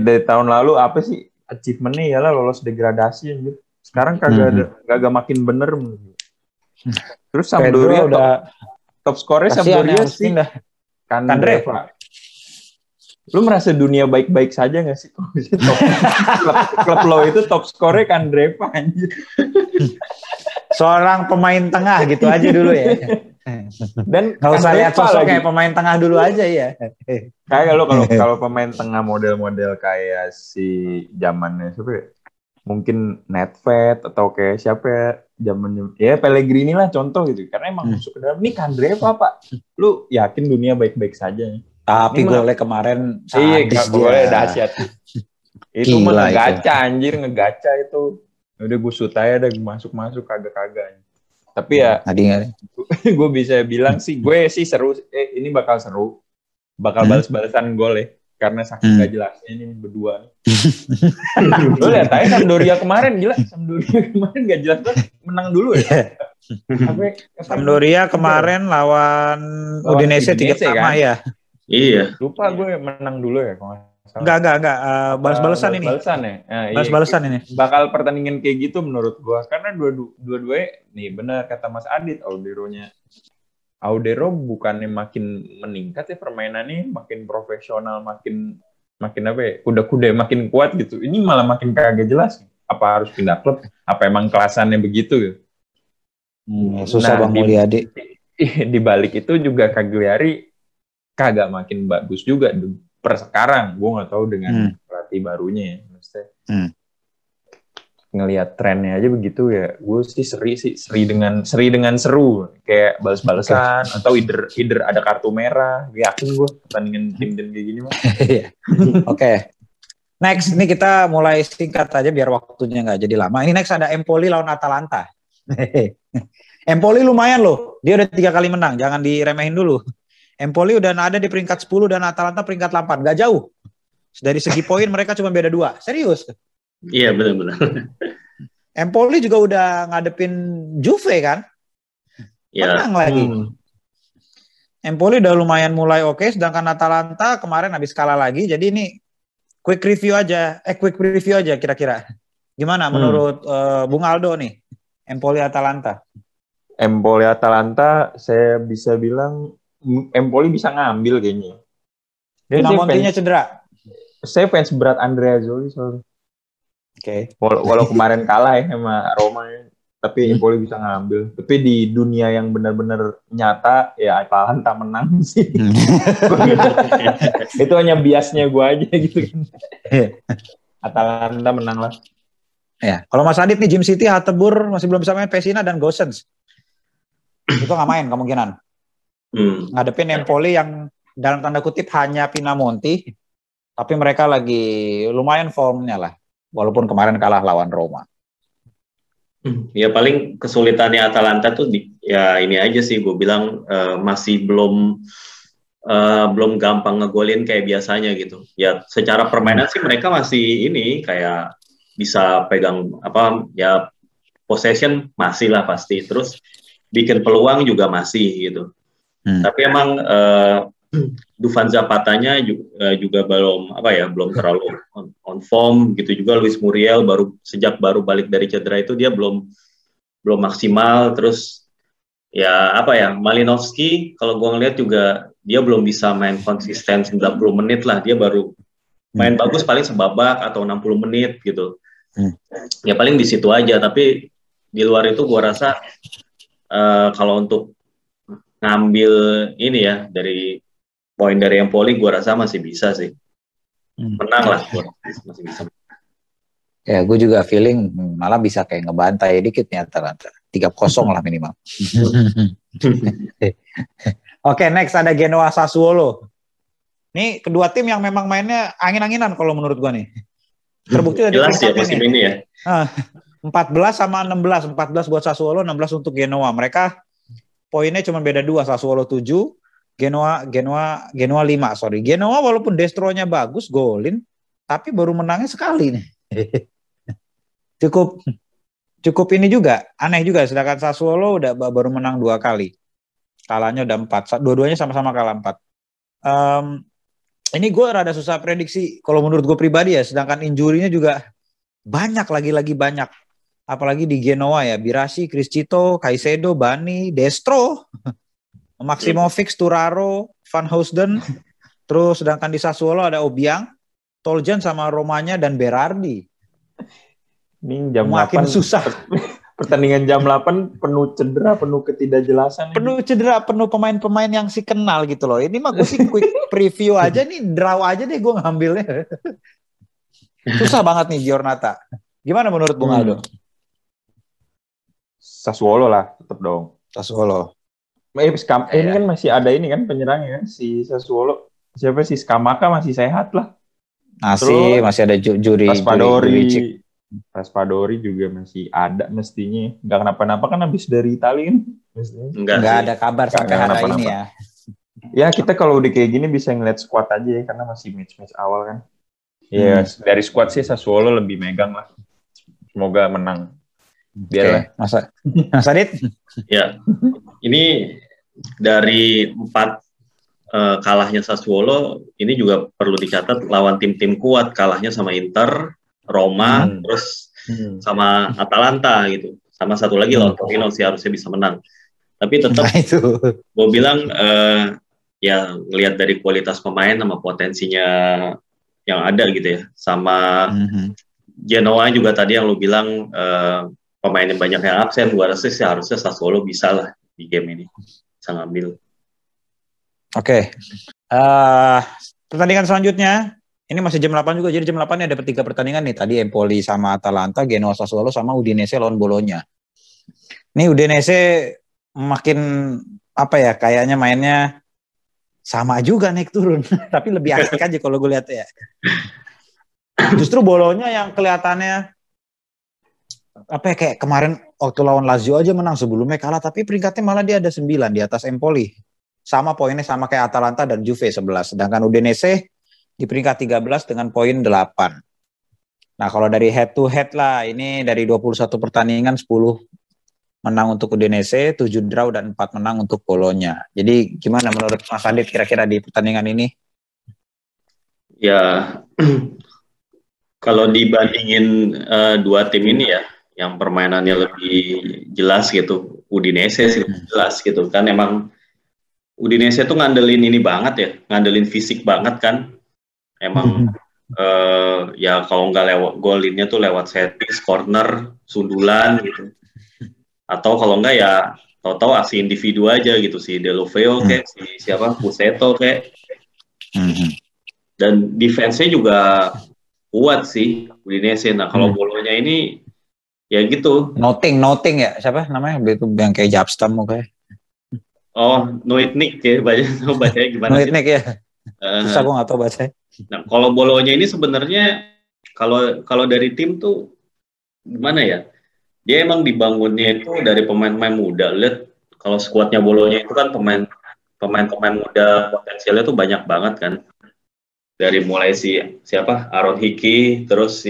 dari tahun lalu apa sih achievementnya ialah lolos degradasi gitu. Sekarang kagak makin bener. Terus Sampdoria top skornya Sampdoria sih Candreva. Lu merasa dunia baik-baik saja nggak sih? Klub lo itu top skornya Candreva anjir. Seorang pemain tengah gitu aja dulu ya. Dan nggak usah lihat sosok kayak pemain tengah dulu aja ya. Kayak lo kalau pemain tengah model-model kayak si zamannya siapa ya? Mungkin Nedved atau kayak siapa ya? Zamannya ya Pellegrini lah contoh gitu. Karena emang masuk ke dalam ini Candreva Pak. Lu yakin dunia baik-baik saja? Tapi golnya kemarin golnya dahsyat. Itu mah ngegaca itu. Udah gue shoot aja dah, masuk kagak. Tapi ya gue bisa bilang sih gue sih seru, ini bakal seru. Bakal balas-balasan gol ya. Karena saking gak jelasnya ini berdua. Lo lihat aja Sampdoria kemarin, gila. Sampdoria kemarin gak jelas banget. Menang dulu ya. Sampdoria kemarin lawan Udinese 3-3 kan? Ya. Iya. Lupa gue menang dulu ya kalau enggak. Balas-balasan ini. Balasan ya. Nah, balas-balasan ini. Bakal pertandingan kayak gitu menurut gue. Karena dua-duanya nih benar kata Mas Adit, Audero bukannya makin meningkat ya permainannya, makin profesional, makin apa ya, kuda-kuda makin kuat gitu. Ini malah makin kagak jelas. Apa harus pindah klub? Apa emang kelasannya begitu gitu? Susah Bang Mulyadi. Di balik itu juga Cagliari kagak makin bagus juga per sekarang. Gue nggak tahu dengan pelatih barunya ya. Maksudnya ngelihat trennya aja begitu ya. Gue sih seri dengan seru kayak balas-balasan atau either ada kartu merah. Yakin gue pertandingan tim-tim kayak gini mah. Oke. Next, ini kita mulai singkat aja biar waktunya nggak jadi lama. Ini next ada Empoli lawan Atalanta. Empoli lumayan loh. Dia udah 3 kali menang. Jangan diremehin dulu. Empoli udah ada di peringkat 10 dan Atalanta peringkat 8. Gak jauh. Dari segi poin mereka cuma beda 2. Serius. Iya benar-benar. Empoli juga udah ngadepin Juve kan. Menang lagi. Empoli udah lumayan mulai oke. Sedangkan Atalanta kemarin habis kalah lagi. Jadi ini quick review aja kira-kira. Gimana menurut Bung Aldo nih? Empoli Atalanta, saya bisa bilang Empoli bisa ngambil kayaknya. Pinamontinya cedera. Saya fans berat Andrea Zoli soalnya. Oke. Walau kemarin kalah ya sama Roma ya. Tapi Empoli bisa ngambil. Tapi di dunia yang benar-benar nyata ya Atalanta menang sih. Itu hanya biasnya gue aja gitu kan. Atalanta menang lah. Ya, kalau Mas Adit nih Jim City, Hatebur masih belum bisa main, Pessina dan Gosens. Itu nggak main kemungkinan. Ngadepin Empoli yang dalam tanda kutip hanya Pinamonti, tapi mereka lagi lumayan formnya lah, walaupun kemarin kalah lawan Roma. Ya paling kesulitannya Atalanta tuh ya ini aja sih, gue bilang masih belum gampang ngegolin kayak biasanya gitu. Ya secara permainan sih mereka masih ini kayak bisa pegang apa ya, possession masih lah pasti, terus bikin peluang juga masih gitu. Tapi emang Dufan Zapatanya juga belum terlalu on form gitu, juga Luis Muriel sejak baru balik dari cedera itu dia belum maksimal. Terus ya Malinowski kalau gue ngeliat juga dia belum bisa main konsisten 90 menit lah, dia baru main bagus paling sebabak atau 60 menit gitu. Ya paling di situ aja, tapi di luar itu gue rasa kalau untuk ngambil ini ya dari poin dari Empoli, gue rasa masih bisa sih menang lah, masih bisa. Ya gue juga feeling malah bisa kayak ngebantai dikit nih Atalanta, 3-0 lah minimal. Oke, next ada Genoa Sassuolo. Ini kedua tim yang memang mainnya angin-anginan kalau menurut gue nih. Terbukti dari jelas ya musim ini ya. 14 sama 16, 14 buat Sassuolo, 16 untuk Genoa. Mereka poinnya cuma beda 2, Sassuolo 7, Genoa 5, sorry. Genoa walaupun destronya bagus, golin, tapi baru menangnya sekali nih. Cukup ini juga, aneh juga, sedangkan Sassuolo udah baru menang 2 kali. Kalahnya udah 4, dua-duanya sama-sama kalah 4. Ini gue rada susah prediksi kalau menurut gue pribadi ya, sedangkan injurinya juga banyak, lagi-lagi banyak. Apalagi di Genoa ya, Birasi, Criscito, Caicedo, Bani, Destro, Maximovic, Turaro, Van Housden. Terus sedangkan di Sassuolo ada Obiang, Toljan sama Romanya dan Berardi. Ini jam makin 8 susah. Pertandingan jam 8 penuh cedera, penuh ketidakjelasan. Penuh cedera, penuh pemain-pemain yang si kenal gitu loh. Ini mah gue sih quick preview aja nih, draw aja deh gue ngambilnya. Susah banget nih Giornata. Gimana menurut Bung Aldo? Sassuolo lah, tetap dong. Sassuolo. Ini kan masih ada ini kan penyerangnya si Sassuolo. Siapa sih, Scamacca masih sehat lah. Masih ada juri Raspadori juga masih ada mestinya. Nggak kenapa-napa kan habis dari Italia kan. Nggak ada kabar sampai hari ini ya. Ya kita kalau udah kayak gini bisa ngeliat squad aja ya, karena masih match awal kan. Ya dari squad sih Sassuolo lebih megang lah. Semoga menang. Biarlah. Mas Adit? Ya, ini dari 4 kalahnya Sassuolo, ini juga perlu dicatat lawan tim-tim kuat, kalahnya sama Inter, Roma, terus sama Atalanta gitu. Sama satu lagi lawan Torino sih harusnya bisa menang. Tapi tetap gue bilang ya ngelihat dari kualitas pemain sama potensinya yang ada gitu ya. Sama Genoa juga tadi yang lu bilang pemainnya banyak yang absen, gue rasa sih harusnya Sassuolo bisa lah di game ini. Bisa ngambil. Oke. Pertandingan selanjutnya ini masih jam 8 juga, jadi jam 8 ada 3 pertandingan nih. Tadi Empoli sama Atalanta, Genoa Sassuolo sama Udinese lawan Bologna. Ini Udinese makin kayaknya mainnya sama juga naik turun, tapi lebih asik aja kalau gue lihat ya. Justru Bologna yang kelihatannya kayak kemarin waktu lawan Lazio aja menang, sebelumnya kalah, tapi peringkatnya malah dia ada 9 di atas Empoli. Sama poinnya sama kayak Atalanta dan Juve 11. Sedangkan Udinese di peringkat 13 dengan poin 8. Nah, kalau dari head to head lah, ini dari 21 pertandingan 10 menang untuk Udinese, 7 draw dan 4 menang untuk Bologna. Jadi gimana menurut Mas Adit kira-kira di pertandingan ini? Ya, kalau dibandingin 2 tim ini ya, yang permainannya lebih jelas gitu, Udinese sih jelas gitu kan. Emang Udinese tuh ngandelin ini banget ya, ngandelin fisik banget kan. Emang ya kalau nggak lewat golinnya tuh lewat set piece, corner, sundulan gitu. Atau kalau nggak ya tahu-tahu aksi individu aja gitu, si Deulofeu kayak si Puseto kayak. Dan defense-nya juga kuat sih Udinese. Nah kalau Bologna ini Ya gitu. Noting ya, siapa namanya? Itu yang kayak Japstam mukanya. Oh, Noitnik ya, bacanya gimana sih? Noitnik ya. Susah gue nggak tahu bacanya. Nah, kalau Bolonya ini sebenarnya kalau dari tim tuh gimana ya? Dia emang dibangunnya itu dari pemain-pemain muda. Lihat kalau skuadnya Bolonya itu kan pemain-pemain muda potensialnya tuh banyak banget kan. Dari mulai siapa Aaron Hickey, terus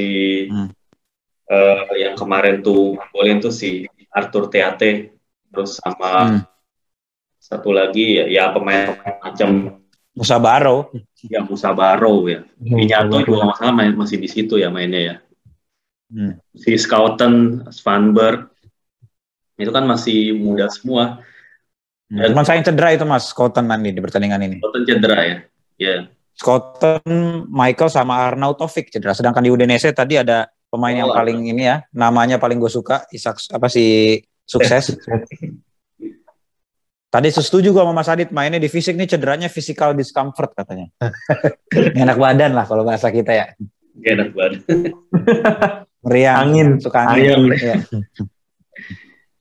yang kemarin tuh golin tuh si Arthur Teate, terus sama satu lagi ya pemain macam Musa Baro. Ya Musa Baro ya. Pinyato juga masalah masih di situ ya mainnya ya. Si Schouten, Svanberg itu kan masih muda semua. Cuman sayang cedera itu Mas Schouten nanti di pertandingan ini. Schouten cedera ya. Ya. Schouten, Michael sama Arnautovic cedera. Sedangkan di Udinese tadi ada pemain yang paling ini ya, namanya paling gue suka, Sukses. Tadi setuju gue sama Mas Adit, mainnya di fisik nih cederanya physical discomfort katanya. Enak badan lah kalau bahasa kita ya. Enak badan. Meriang, suka angin. Ya.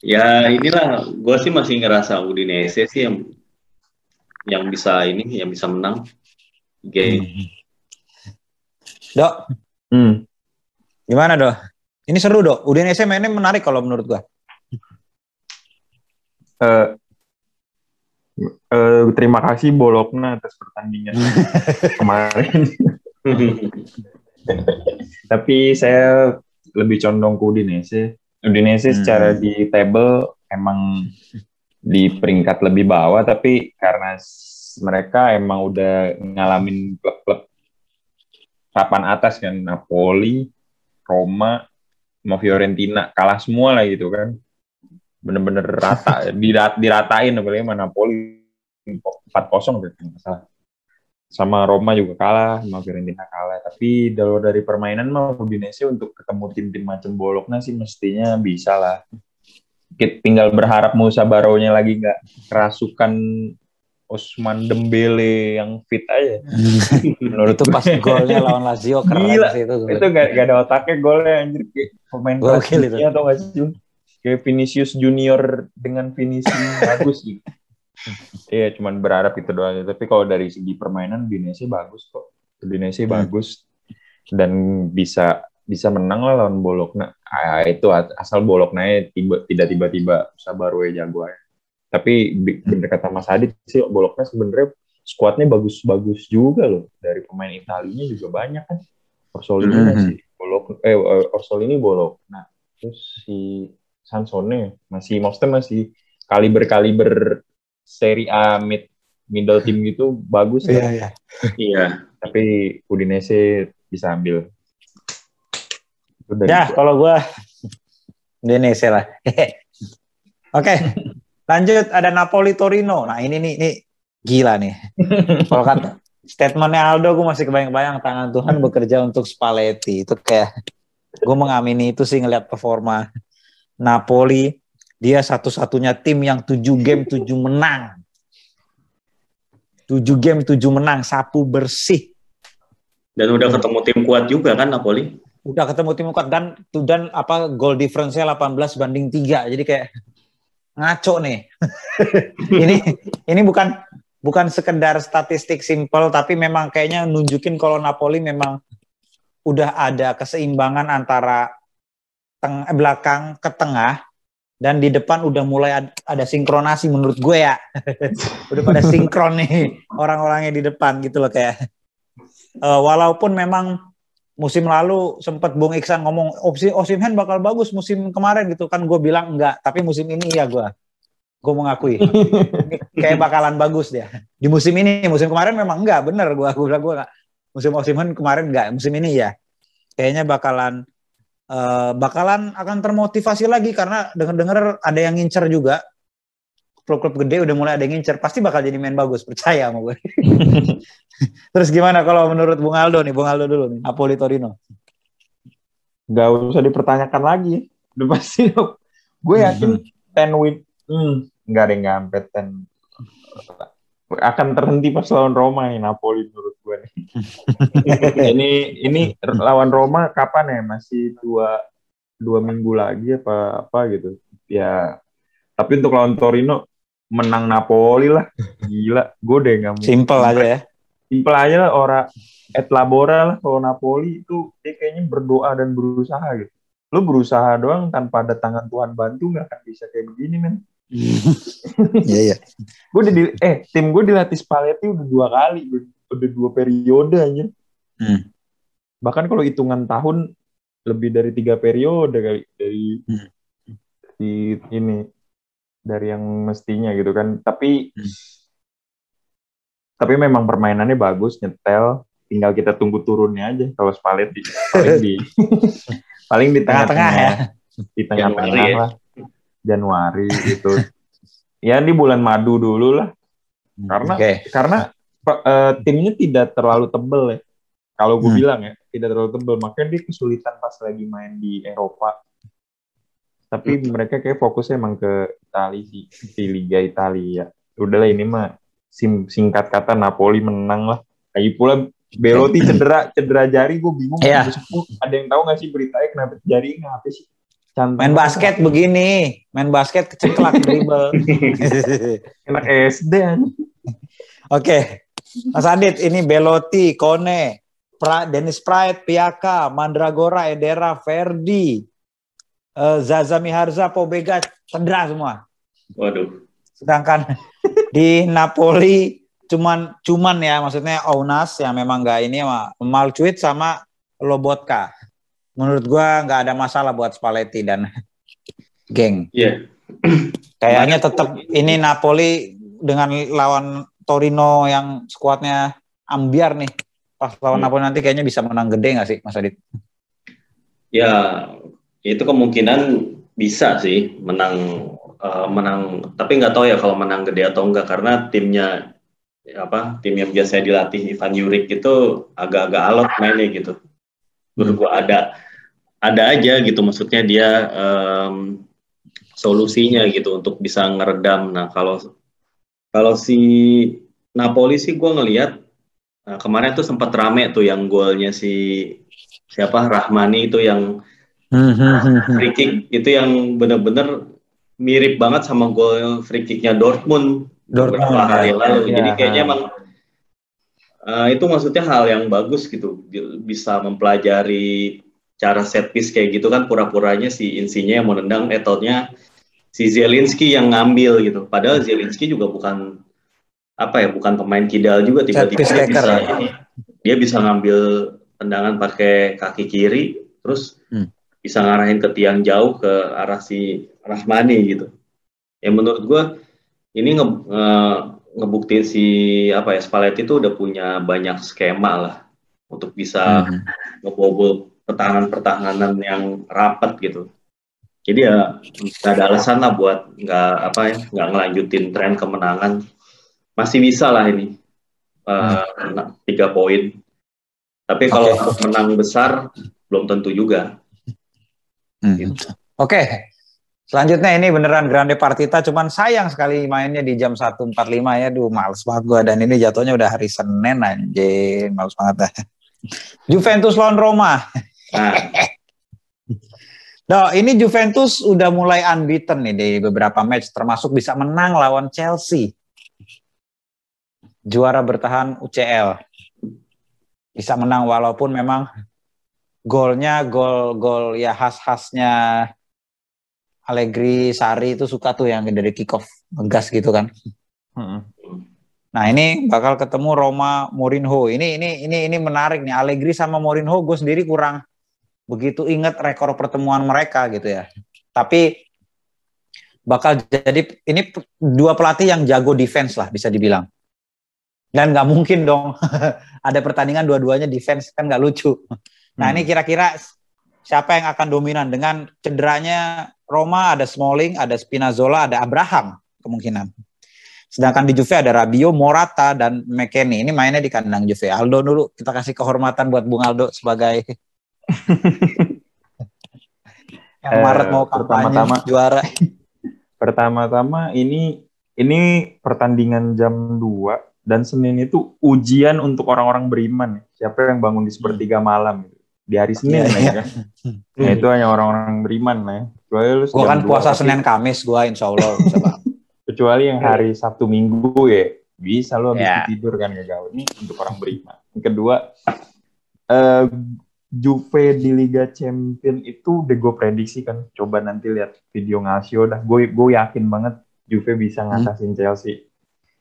Ya inilah, gue sih masih ngerasa Udinese sih yang bisa menang. Dok, gimana Dok? Ini seru Dok, Udinese mainnya menarik kalau menurut gue. Terima kasih Bologna atas pertandingan kemarin. Tapi saya lebih condong ke Udinese. Udinese secara di table emang di peringkat lebih bawah, tapi karena mereka emang udah ngalamin klub-klub papan atas kan, Napoli, Roma, sama Fiorentina kalah semua lah gitu kan. Bener-bener rata, diratain apalagi sama Napoli 4-0 gitu masalah. Sama Roma juga kalah, sama Fiorentina kalah. Tapi dari permainan mah Udinese untuk ketemu tim-tim macam Bologna sih mestinya bisa lah. Tinggal berharap Musa Baronya lagi nggak kerasukan Ousmane Dembele yang fit aja. Menurut itu pas golnya lawan Lazio keren gila, sih itu. Itu nggak ada otaknya golnya anjir, kayak pemain Brazil atau nggak sih? Kayak Vinicius Junior dengan finishing bagus gitu. Iya, cuman berharap itu doang. Tapi kalau dari segi permainan Udinese bagus kok. Udinese bagus dan bisa menang lah lawan Bologna. Itu asal Bologna tidak tiba-tiba Sabaru jago aja. Tapi bener kata Mas Adit sih, Bologna sebenarnya skuadnya bagus-bagus juga loh. Dari pemain Italinya juga banyak kan. Orsolini Bologna. Terus si Sansone masih kaliber Serie A middle team gitu bagus ya. Iya. Tapi Udinese bisa ambil. Ya, kalau gue Udinese lah. Oke, lanjut ada Napoli Torino. Nah ini gila nih. Kalau kata statementnya Aldo, gue masih kebayang-bayang tangan Tuhan bekerja untuk Spalletti. Itu kayak gue mengamini itu sih ngelihat performa Napoli. Dia satu-satunya tim yang 7 game 7 menang. 7 game 7 menang, sapu bersih. Dan udah ketemu tim kuat juga kan Napoli? Udah ketemu tim kuat dan goal difference-nya 18-3. Jadi kayak ngaco nih. ini bukan sekedar statistik simpel, tapi memang kayaknya nunjukin kalau Napoli memang udah ada keseimbangan antara belakang ke tengah. Dan di depan udah mulai ada sinkronasi menurut gue ya. Udah pada sinkron nih orang-orangnya di depan gitu loh kayak. Walaupun memang musim lalu sempat Bung Iksan ngomong Osimhen bakal bagus musim kemarin gitu kan, gue bilang enggak. Tapi musim ini ya gue mengakui. Kayak bakalan bagus dia. Di musim ini, musim kemarin memang enggak, bener gue bilang gue enggak. Musim Osimhen kemarin enggak, musim ini ya. Kayaknya bakalan akan termotivasi lagi karena dengar ada yang ngincer juga. Klub-klub gede udah mulai ada yang ngincer, pasti bakal jadi main bagus, percaya sama gue. Terus gimana kalau menurut Bung Aldo nih? Bung Aldo dulu nih, Napoli Torino. Gak usah dipertanyakan lagi. Udah pasti. Gue yakin 10 win. Nggak ada yang sampai 10. Akan terhenti pas lawan Roma nih Napoli menurut gue nih. ini lawan Roma kapan ya? Masih 2 2 minggu lagi apa gitu. Ya, tapi untuk lawan Torino menang Napoli lah. Gila, gue deh nggak mau. Simple aja ya. Simple aja lah, ora et labora lah. Kalau Napoli itu dia kayaknya berdoa dan berusaha gitu. Lu berusaha doang tanpa ada tangan Tuhan bantu nggak akan bisa kayak begini, men. Iya, iya. Tim gue dilatih Spalletti udah 2 kali, udah 2 periode aja. Bahkan kalau hitungan tahun lebih dari 3 periode kali dari yang mestinya gitu kan. Tapi memang permainannya bagus, nyetel. Tinggal kita tunggu turunnya aja kalau Spalletti. Paling di Tengah-tengah ya. Di tengah-tengah lah. Januari gitu. Ya di bulan madu dulu lah. Karena timnya tidak terlalu tebel ya. Kalau gue bilang ya, tidak terlalu tebel. Makanya dia kesulitan pas lagi main di Eropa. Tapi mereka kayak fokusnya emang ke Italia sih. Di Liga Italia. Udahlah ini mah singkat kata Napoli menang lah. Lagi pula Belotti cedera jari, gue bingung. Yeah. Ada yang tahu nggak sih beritanya kenapa jari ngapa sih? Main basket apa? Begini, main basket keceklak dribble. Anak SD aja. Oke, Mas Adit, ini Belotti, Kone, Dennis Praet, Piaka, Mandragora, Edera, Verdi, Zaza Miharza, Pobega cedera semua. Waduh. Sedangkan di Napoli cuman ya, maksudnya Ounas yang memang nggak ini sama Malcuit sama Lobotka. Menurut gua nggak ada masalah buat Spalletti dan geng. Iya. Kayaknya tetap ini Napoli dengan lawan Torino yang skuadnya ambiar nih. Pas lawan Napoli nanti kayaknya bisa menang gede nggak sih, Mas Adit? Ya, itu kemungkinan bisa sih menang, tapi nggak tahu ya kalau menang gede atau enggak, karena tim yang biasanya dilatih Ivan Juric itu agak-agak alot mainnya gitu. Menurut gua ada aja gitu, maksudnya dia solusinya gitu untuk bisa ngeredam. Nah kalau si Napoli sih gua ngelihat kemarin tuh sempat rame tuh yang golnya siapa Rahmani itu yang free kick itu yang benar-benar mirip banget sama gol free kicknya Dortmund beberapa hari lalu. Jadi kayaknya emang itu maksudnya hal yang bagus gitu, bisa mempelajari cara set piece kayak gitu kan. Pura-puranya si Insigne yang mau nendang, taunya si Zielinski yang ngambil gitu. Padahal Zielinski juga bukan pemain kidal juga, tiba-tiba dia bisa ngambil tendangan pakai kaki kiri, terus bisa ngarahin ke tiang jauh ke arah si Rahmani gitu. Ya menurut gue ini ngebuktiin si Spalletti itu udah punya banyak skema lah untuk bisa ngebobol pertahanan yang rapat gitu. Jadi ya nggak ada alasan lah buat nggak ngelanjutin tren kemenangan. Masih bisa lah ini 3 poin. Tapi kalau menang besar belum tentu juga. Gitu. Oke. Selanjutnya ini beneran grande partita, cuman sayang sekali mainnya di jam 1.45 ya. Duh, males banget gue. Dan ini jatuhnya udah hari Senin anjir, males banget dah. Juventus lawan Roma. Nah, ini Juventus udah mulai unbeaten nih di beberapa match, termasuk bisa menang lawan Chelsea. Juara bertahan UCL. Bisa menang walaupun memang golnya gol ya khas-khasnya Allegri, Sarri itu suka tuh yang dari kick off ngegas gitu kan. Nah, ini bakal ketemu Roma Mourinho. Ini menarik nih. Allegri sama Mourinho gue sendiri kurang begitu ingat rekor pertemuan mereka gitu ya. Tapi bakal jadi ini 2 pelatih yang jago defense lah bisa dibilang. Dan nggak mungkin dong ada pertandingan dua-duanya defense, kan nggak lucu. Nah, ini kira-kira siapa yang akan dominan dengan cederanya Roma? Ada Smalling, ada Spinazzola, ada Abraham kemungkinan. Sedangkan di Juve ada Rabiot, Morata, dan McKennie. Ini mainnya di kandang Juve. Aldo dulu, kita kasih kehormatan buat Bung Aldo sebagai yang Maret mau kampanye juara. Pertama-tama ini pertandingan jam 2 dan Senin itu ujian untuk orang-orang beriman. Siapa yang bangun di sepertiga malam. di hari Senin kan. Nah itu hanya orang-orang beriman lah. Gue kan puasa Senin Kamis, gue insya Allah bisa banget. Kecuali yang hari Sabtu Minggu ya bisa lo habis tidur kan gak gaul. Ini untuk orang beriman. Yang kedua, Juve di Liga Champion itu udah gue prediksi kan. Coba nanti lihat video Ngasio dah. Gue yakin banget Juve bisa ngatasin Chelsea.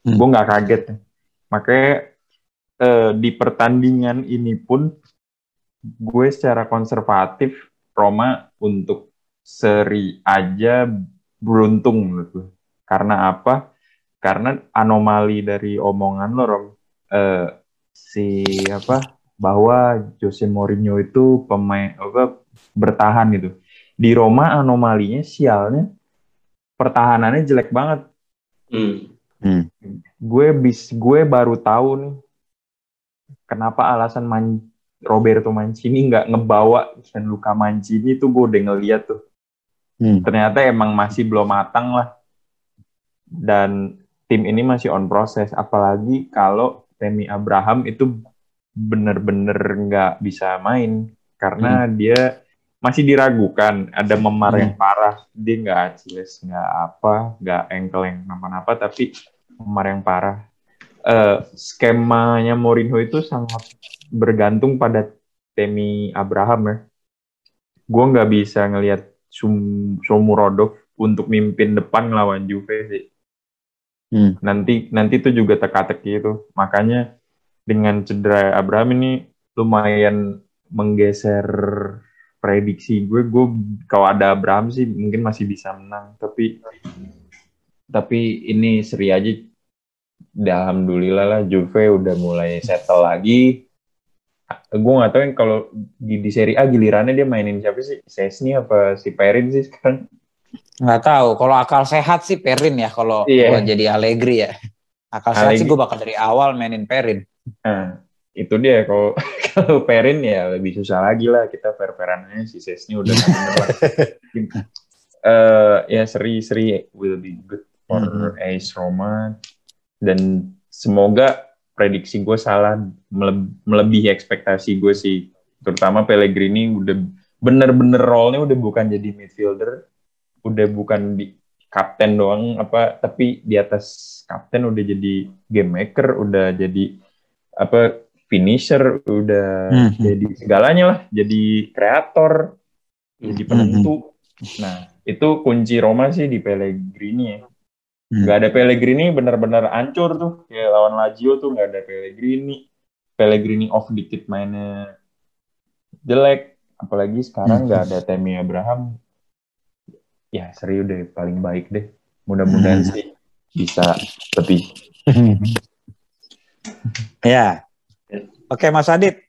Gue nggak kaget. Makanya di pertandingan ini pun gue secara konservatif Roma untuk seri aja beruntung menurut gue. Karena apa? Karena anomali dari omongan lo, Rom. Bahwa Jose Mourinho itu pemain bertahan gitu. Di Roma anomalinya sialnya pertahanannya jelek banget. Gue baru tahu nih kenapa alasan Roberto Mancini nggak ngebawa Gianluca Mancini tuh, gue udah ngeliat tuh. Ternyata emang masih belum matang lah. Dan tim ini masih on proses. Apalagi kalau Tammy Abraham itu bener-bener nggak bisa main. Karena dia masih diragukan. Ada memar yang parah. Dia nggak Achilles, nggak ankle yang kenapa-napa. Tapi memar yang parah. Skemanya Mourinho itu sangat bergantung pada Tammy Abraham ya. Gue nggak bisa ngelihat Shomurodov untuk mimpin depan ngelawan Juve sih. Nanti itu juga teka-teki itu. Makanya dengan cedera Abraham ini lumayan menggeser prediksi gue. Kalau ada Abraham sih mungkin masih bisa menang. Tapi ini seri aja. Alhamdulillah lah Juve udah mulai settle lagi. Gue nggak tahu yang kalau di Serie A gilirannya dia mainin siapa sih? Szczesny apa si Perin sih sekarang? Nggak tahu. Kalau akal sehat sih Perin ya. Kalau gue jadi Allegri ya. Akal sehat sih gue bakal dari awal mainin Perin. Nah, itu dia. Kalau Perin ya lebih susah lagi lah. Kita fair-fairannya si Szczesny udah ya seri will be good for AS Roma. Dan semoga prediksi gue salah, melebihi ekspektasi gue sih. Terutama Pellegrini udah bener-bener role-nya udah bukan jadi midfielder, udah bukan di kapten doang tapi di atas kapten udah jadi game maker, udah jadi finisher, udah jadi segalanya lah, jadi kreator, jadi penentu. Nah, itu kunci Roma sih di Pellegrini ya. Gak ada Pellegrini benar-benar hancur tuh. Kayak lawan Lazio tuh gak ada Pellegrini off dikit mainnya jelek. Apalagi sekarang gak ada Tammy Abraham. Ya seri udah paling baik deh. Mudah-mudahan sih bisa lebih. Ya. Oke Mas Adit,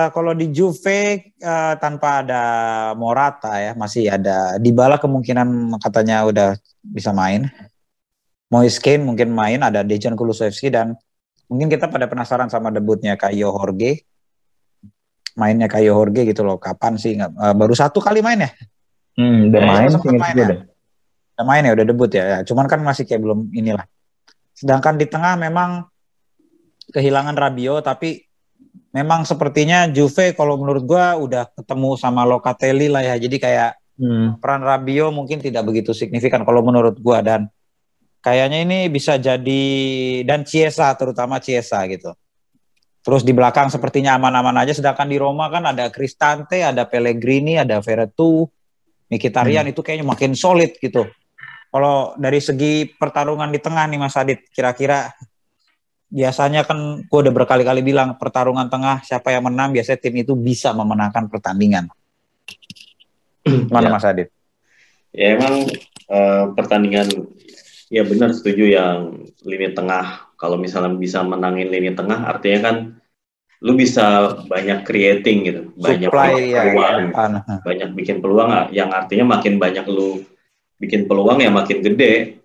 kalau di Juve tanpa ada Morata ya, masih ada Dybala kemungkinan katanya udah bisa main. Moise Kean mungkin main, ada Dejan Kulusevski, dan mungkin kita pada penasaran sama debutnya Caio Jorge. Mainnya Caio Jorge gitu loh, kapan sih? Baru 1 kali main ya? Udah main sih. Udah main ya, udah debut ya. Cuman kan masih kayak belum inilah. Sedangkan di tengah memang kehilangan Rabiot, tapi memang sepertinya Juve kalau menurut gua udah ketemu sama Locatelli lah ya. Jadi kayak peran Rabiot mungkin tidak begitu signifikan kalau menurut gua, dan kayaknya ini bisa jadi, dan Chiesa, terutama Chiesa gitu. Terus di belakang sepertinya aman-aman aja, sedangkan di Roma kan ada Cristante, ada Pellegrini, ada Veretout, Mkhitaryan, itu kayaknya makin solid gitu. Kalau dari segi pertarungan di tengah nih Mas Adit, kira-kira biasanya kan gue udah berkali-kali bilang pertarungan tengah siapa yang menang, biasanya tim itu bisa memenangkan pertandingan. Mana Mas Adit? Ya emang pertandingan, ya benar setuju yang lini tengah. Kalau misalnya bisa menangin lini tengah, artinya kan lu bisa banyak creating gitu, banyak peluang, banyak bikin peluang, yang artinya makin banyak lu bikin peluang ya makin gede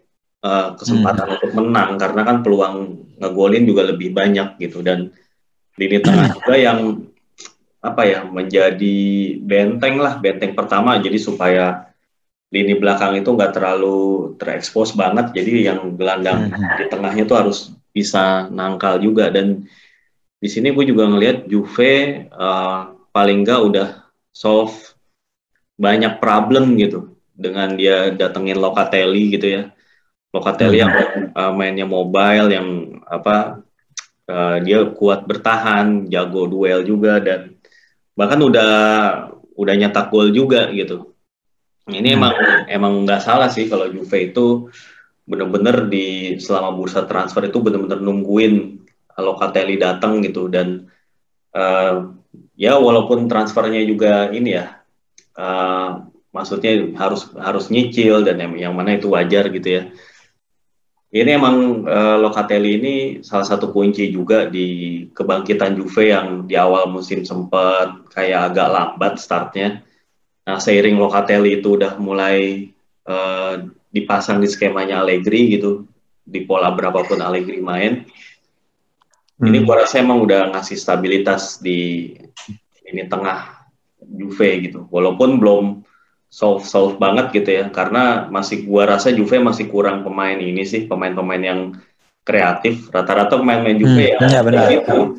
kesempatan untuk menang, karena kan peluang ngegolin juga lebih banyak gitu. Dan lini tengah juga yang menjadi benteng pertama, jadi supaya lini belakang itu nggak terlalu terekspos banget, jadi yang gelandang di tengahnya tuh harus bisa nangkal juga. Dan di sini gue juga ngelihat Juve paling enggak udah solve banyak problem gitu dengan dia datengin Locatelli gitu ya. Locatelli yang mainnya mobile, yang dia kuat bertahan, jago duel juga, dan bahkan udah nyetak gol juga gitu. Ini emang nggak salah sih kalau Juve itu bener-bener selama bursa transfer itu bener-bener nungguin Locatelli datang gitu, dan ya walaupun transfernya juga ini ya maksudnya harus nyicil, dan yang mana itu wajar gitu ya. Ini emang Locatelli ini salah satu kunci juga di kebangkitan Juve yang di awal musim sempat kayak agak lambat startnya. Nah, seiring Locatelli itu udah mulai dipasang di skemanya Allegri gitu, di pola berapapun Allegri main, ini gua rasa emang udah ngasih stabilitas di ini tengah Juve gitu. Walaupun belum solve banget gitu ya, karena gua rasa Juve masih kurang pemain ini sih, pemain-pemain yang kreatif. Rata-rata pemain-pemain Juve gitu,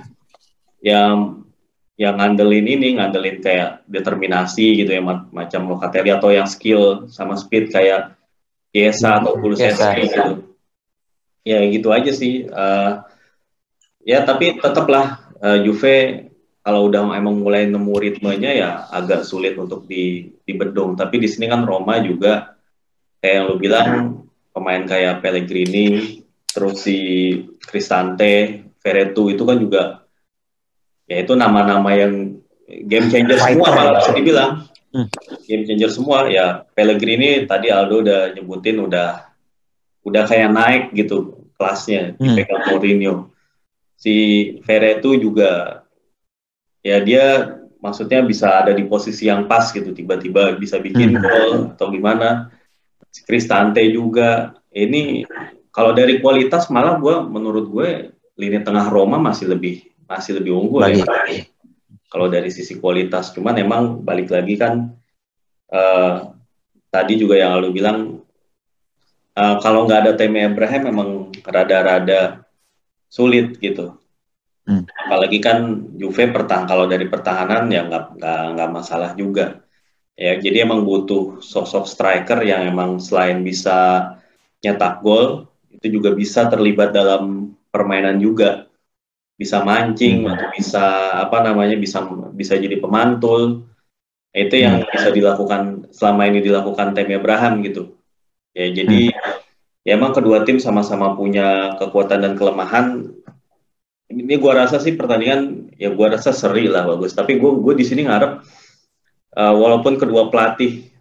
yang ngandelin kayak determinasi gitu ya, macam Locatelli, atau yang skill sama speed kayak Chiesa atau Kulusevski gitu. Ya gitu aja sih. Ya tapi tetaplah Juve kalau udah emang mulai nemu ritmenya ya agak sulit untuk dibendung. Tapi di sini kan Roma juga kayak yang lu bilang, pemain kayak Pellegrini, terus si Cristante, Veretout itu kan juga ya itu nama-nama yang game changer semua, malah bisa dibilang game changer semua ya. Pellegrini tadi Aldo udah nyebutin, udah kayak naik gitu kelasnya dipegang Mourinho. Si Veretout juga ya dia maksudnya bisa ada di posisi yang pas gitu, tiba-tiba bisa bikin gol atau gimana. Si Cristante juga, ini kalau dari kualitas malah menurut gue lini tengah Roma masih lebih unggul ya kalau dari sisi kualitas. Cuman emang balik lagi kan tadi juga yang lu bilang, kalau nggak ada Tammy Abraham memang rada-rada sulit gitu. Apalagi kan Juve kalau dari pertahanan ya nggak masalah juga ya. Jadi emang butuh sosok striker yang emang selain bisa nyetak gol, itu juga bisa terlibat dalam permainan juga, bisa mancing atau bisa jadi pemantul. Itu yang bisa dilakukan selama ini dilakukan Tammy Abraham gitu ya. Jadi ya emang kedua tim sama-sama punya kekuatan dan kelemahan. Ini gue rasa sih pertandingan ya gue rasa seri lah, bagus. Tapi gue di sini ngarep walaupun kedua pelatih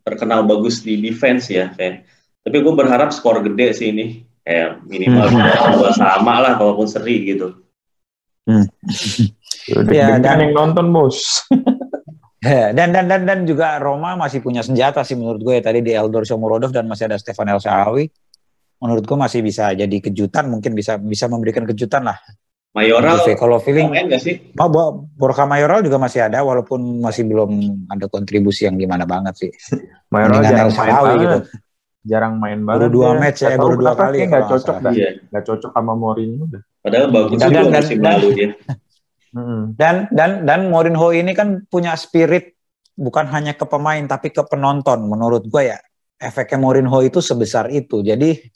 terkenal bagus di defense ya, tapi gue berharap skor gede sih ini, kayak minimal 2 sama lah kalaupun seri gitu. Ya, dan yang nonton bos. dan juga Roma masih punya senjata sih menurut gue ya. Tadi di Eldor Shomurodov dan masih ada Stefan El Shaarawy. Menurut gue masih bisa jadi kejutan, mungkin bisa memberikan kejutan lah. Mayoral kalau feeling main nggak sih? Borja Mayoral juga masih ada, walaupun masih belum ada kontribusi yang gimana banget sih. Mayoral jarang main banget. Baru 2 match ya, baru 2 kali. Nggak cocok dah. Nggak cocok sama Mourinho dah. Padahal bagus juga musim lalu dia. Dan Mourinho ini kan punya spirit bukan hanya ke pemain tapi ke penonton. Menurut gue ya efeknya Mourinho itu sebesar itu. Jadi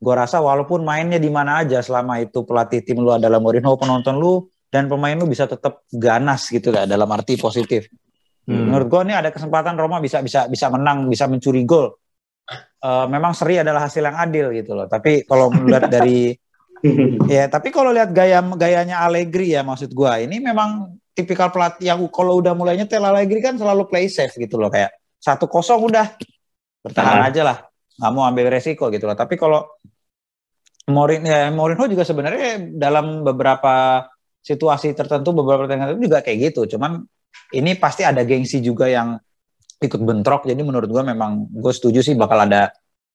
gue rasa walaupun mainnya di mana aja, selama itu pelatih tim lu adalah Mourinho, penonton lu dan pemain lu bisa tetap ganas gitu lah, dalam arti positif. Menurut gue ini ada kesempatan Roma bisa menang, bisa mencuri gol. Memang seri adalah hasil yang adil gitu loh. Tapi kalau melihat dari tapi kalau lihat gayanya Allegri ya, maksud gue ini memang tipikal pelatih yang kalau udah mulai nyetel, Allegri kan selalu play safe gitu loh, kayak 1-0 udah bertahan aja lah, nggak mau ambil resiko gitu loh. Tapi kalau Mourinho juga sebenarnya dalam beberapa situasi tertentu, beberapa pertandingan itu juga kayak gitu. Cuman ini pasti ada gengsi juga yang ikut bentrok. Jadi menurut gue memang, gue setuju sih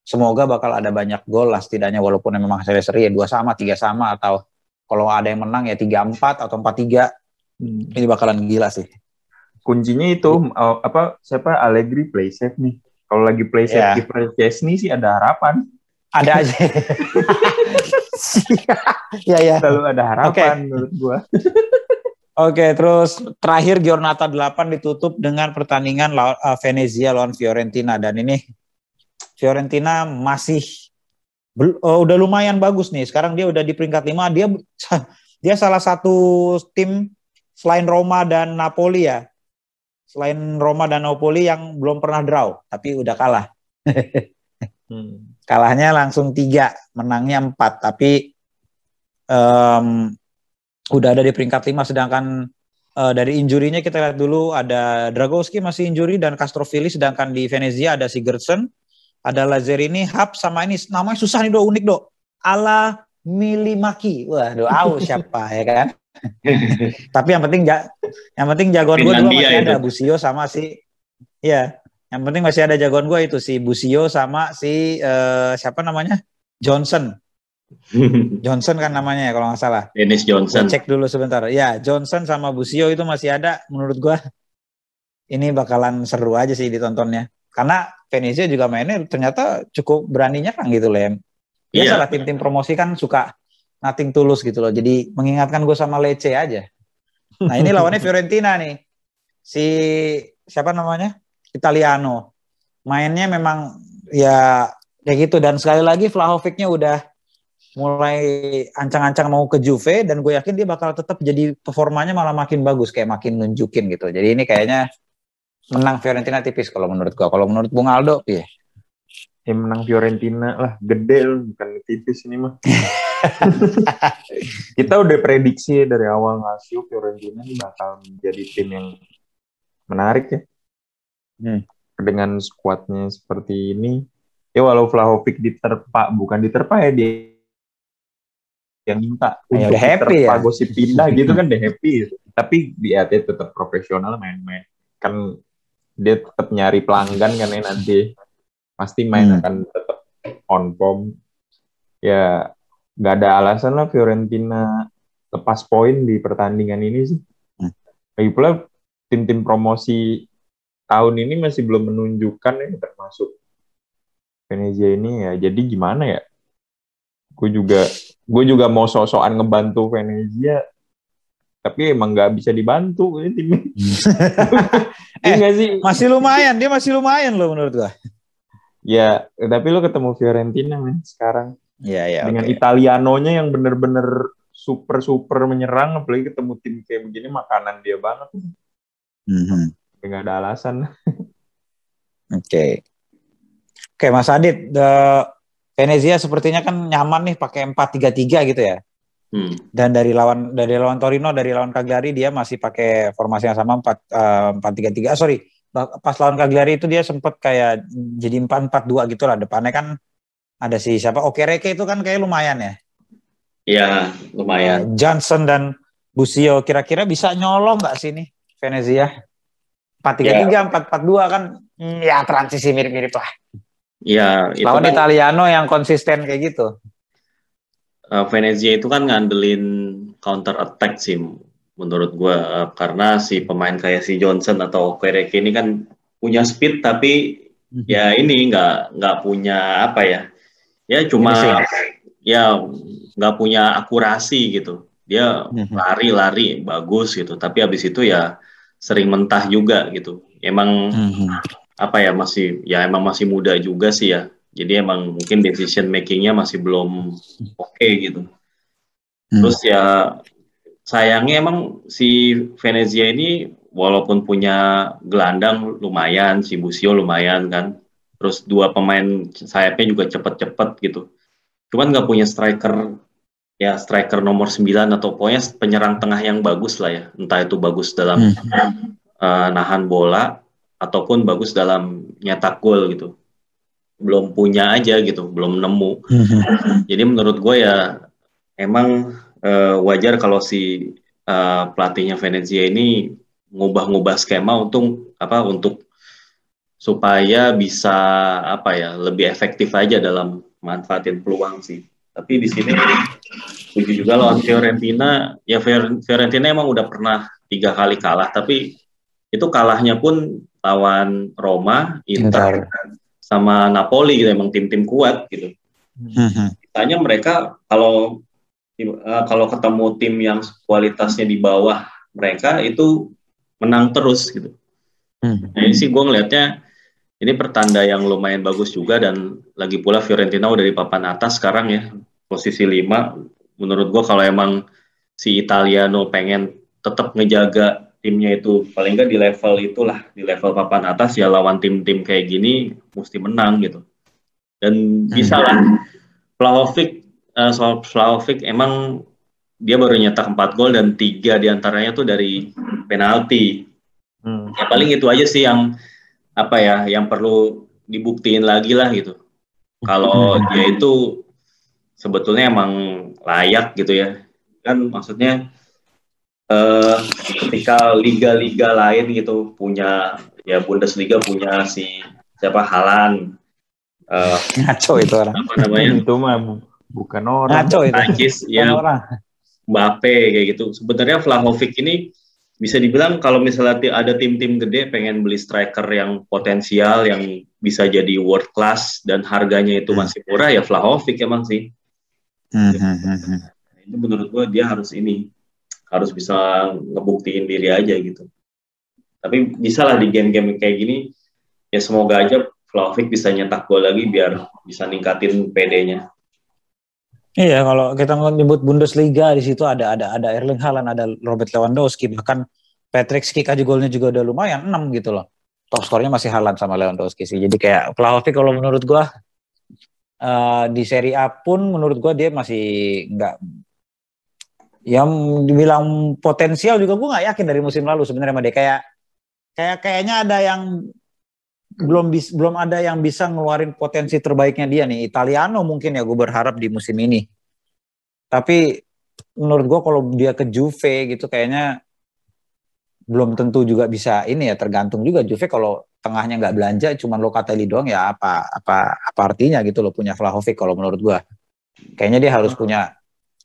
semoga bakal ada banyak gol lah setidaknya, walaupun memang hasilnya seri ya 2 sama, 3 sama, atau kalau ada yang menang ya 3-4 atau 4-3. Ini bakalan gila sih. Kuncinya itu siapa Allegri play safe nih. Kalau lagi play safe kiper Chesney sih ada harapan. Ada aja. Ya. Selalu ada harapan menurut gua. Oke, terus terakhir Giornata 8 ditutup dengan pertandingan Venezia lawan Fiorentina, dan ini Fiorentina masih udah lumayan bagus nih. Sekarang dia udah di peringkat 5. Dia salah satu tim selain Roma dan Napoli ya. Selain Roma dan Napoli yang belum pernah draw, tapi udah kalah. Kalahnya langsung 3, menangnya 4, tapi udah ada di peringkat 5, sedangkan dari injurinya kita lihat dulu, ada Dragowski masih injuri dan Castrovilli, sedangkan di Venezia ada Sigurdsson, ada Lazzarini, Hap, sama ini namanya susah nih, unik Ala Milimaki. Waduh, siapa ya kan? Tapi yang penting jagoan gue dua masih ada, Busio sama si yang penting masih ada jagoan gue itu si Busio sama si siapa namanya? Johnson kan namanya ya kalau nggak salah. Dennis Johnson. Cek dulu sebentar. Ya, Johnson sama Busio itu masih ada. Menurut gue ini bakalan seru aja sih ditontonnya. Karena Venezia juga mainnya ternyata cukup beraninya kan gitu loh. Biasalah tim-tim promosi kan suka nothing tulus gitu loh. Jadi mengingatkan gue sama Lecce aja. Nah ini lawannya Fiorentina nih. Si siapa namanya? Italiano. Mainnya memang ya kayak gitu. Dan sekali lagi Vlahovicnya udah mulai ancang-ancang mau ke Juve, dan gue yakin dia bakal tetap jadi performanya malah makin bagus, kayak makin nunjukin gitu. Jadi ini kayaknya menang Fiorentina tipis kalau menurut gue. Kalau menurut Bung Aldo, ya menang Fiorentina lah, gede loh, bukan tipis ini mah. Kita udah prediksi dari awal ngasih Fiorentina ini bakal menjadi tim yang menarik ya. Dengan skuadnya seperti ini, ya walau Vlahovic bukan diterpa ya, dia yang minta untuk happy ya, gosip pindah gitu kan, dia happy gitu. Tapi dia tetap profesional main-main kan, dia tetap nyari pelanggan kan ya, nanti pasti main akan tetap on form ya. Nggak ada alasan lah Fiorentina lepas poin di pertandingan ini sih. Lagi pula tim-tim promosi tahun ini masih belum menunjukkan ya, termasuk Venezia ini ya. Jadi gimana ya, gue juga mau sok-sokan ngebantu Venezia, tapi emang nggak bisa dibantu ini timnya. Sih? Masih lumayan loh menurut gue. Ya, tapi lo ketemu Fiorentina men sekarang. Ya, dengan Italianonya yang bener-bener super menyerang, apalagi ketemu tim kayak begini, makanan dia banget. Nggak ada alasan. Oke, Mas Adit, Venezia sepertinya kan nyaman nih pakai 4-3-3 gitu ya. Dan dari lawan Torino, dari lawan Cagliari dia masih pakai formasi yang sama 4-3-3. Sorry, pas lawan Cagliari itu dia sempat kayak jadi 4-4-2 gitu lah. Depannya kan ada si siapa? Okereke itu kan kayak lumayan ya. Iya, lumayan. Johnson dan Busio kira-kira bisa nyolong nggak sih nih Venezia? 4-3-3, 4-4-2 kan ya transisi mirip-mirip lah. Iya, itu lawan kan Italiano yang konsisten kayak gitu. Venezia itu kan ngandelin counter attack sih menurut gue, karena si pemain kayak si Johnson atau Okereke ini kan punya speed, tapi ya ini nggak punya apa ya cuma ya nggak punya akurasi gitu. Dia lari bagus gitu, tapi habis itu ya sering mentah juga gitu. Emang apa ya, emang masih muda juga sih ya. Jadi emang mungkin decision makingnya masih belum oke gitu. Terus ya sayangnya emang si Venezia ini walaupun punya gelandang lumayan, si Busio lumayan kan. Terus 2 pemain sayapnya juga cepet-cepet gitu. Cuman nggak punya striker nomor 9 atau pokoknya penyerang tengah yang bagus lah ya. Entah itu bagus dalam nahan bola ataupun bagus dalam nyetak gol gitu. Belum punya aja gitu, belum nemu. Jadi menurut gue ya emang wajar kalau si pelatihnya Venezia ini ngubah-ngubah skema untuk supaya bisa lebih efektif aja dalam manfaatin peluang sih. Tapi di sini setuju juga lawan Fiorentina, ya Fiorentina emang udah pernah 3 kali kalah, tapi itu kalahnya pun lawan Roma, Inter sama Napoli gitu, emang tim-tim kuat gitu. Misalnya mereka kalau ketemu tim yang kualitasnya di bawah mereka itu menang terus gitu. Nah, ini sih gue ngelihatnya ini pertanda yang lumayan bagus juga, dan lagi pula Fiorentina udah di papan atas sekarang ya, posisi 5. Menurut gue kalau emang si Italiano pengen tetap ngejaga timnya itu paling nggak di level itulah, di level papan atas ya, lawan tim-tim kayak gini mesti menang gitu. Dan bisa lah. Vlahovic emang dia baru nyetak 4 gol dan 3 diantaranya tuh dari penalti. Ya paling itu aja sih yang apa ya, yang perlu dibuktiin lagi lah gitu. Kalau dia itu sebetulnya emang layak gitu ya. Kan maksudnya ketika liga-liga lain gitu punya, ya Bundesliga punya si siapa, Haaland, ngaco itu orang. apa namanya? Itu mah bukan orang. Ngaco itu. Prancis ya, orang. Mbappe kayak gitu. Sebenarnya Vlahovic ini bisa dibilang kalau misalnya ada tim-tim gede pengen beli striker yang potensial, yang bisa jadi world class dan harganya itu masih murah, ya Vlahovic emang sih. Itu menurut gue dia harus bisa ngebuktiin diri aja gitu. Tapi bisa lah di game-game kayak gini, ya semoga aja Vlahovic bisa nyetak gol lagi biar bisa ningkatin PD-nya. Iya, kalau kita nyebut Bundesliga di situ ada Erling Haaland, ada Robert Lewandowski, bahkan Patrick Schick aja golnya juga udah lumayan 6 gitu loh. Top skornya masih Haaland sama Lewandowski sih. Jadi kayak Vlahovic kalau menurut gua di Serie A pun menurut gua dia masih nggak, yang dibilang potensial juga gua nggak yakin dari musim lalu sebenarnya sama dia. Kayaknya ada yang belum ada yang bisa ngeluarin potensi terbaiknya dia nih. Italiano mungkin ya, gue berharap di musim ini. Tapi menurut gue kalau dia ke Juve gitu kayaknya belum tentu juga bisa ini ya, tergantung juga Juve kalau tengahnya nggak belanja cuman Locatelli doang ya apa artinya gitu loh punya Vlahovic. Kalau menurut gue kayaknya dia harus punya,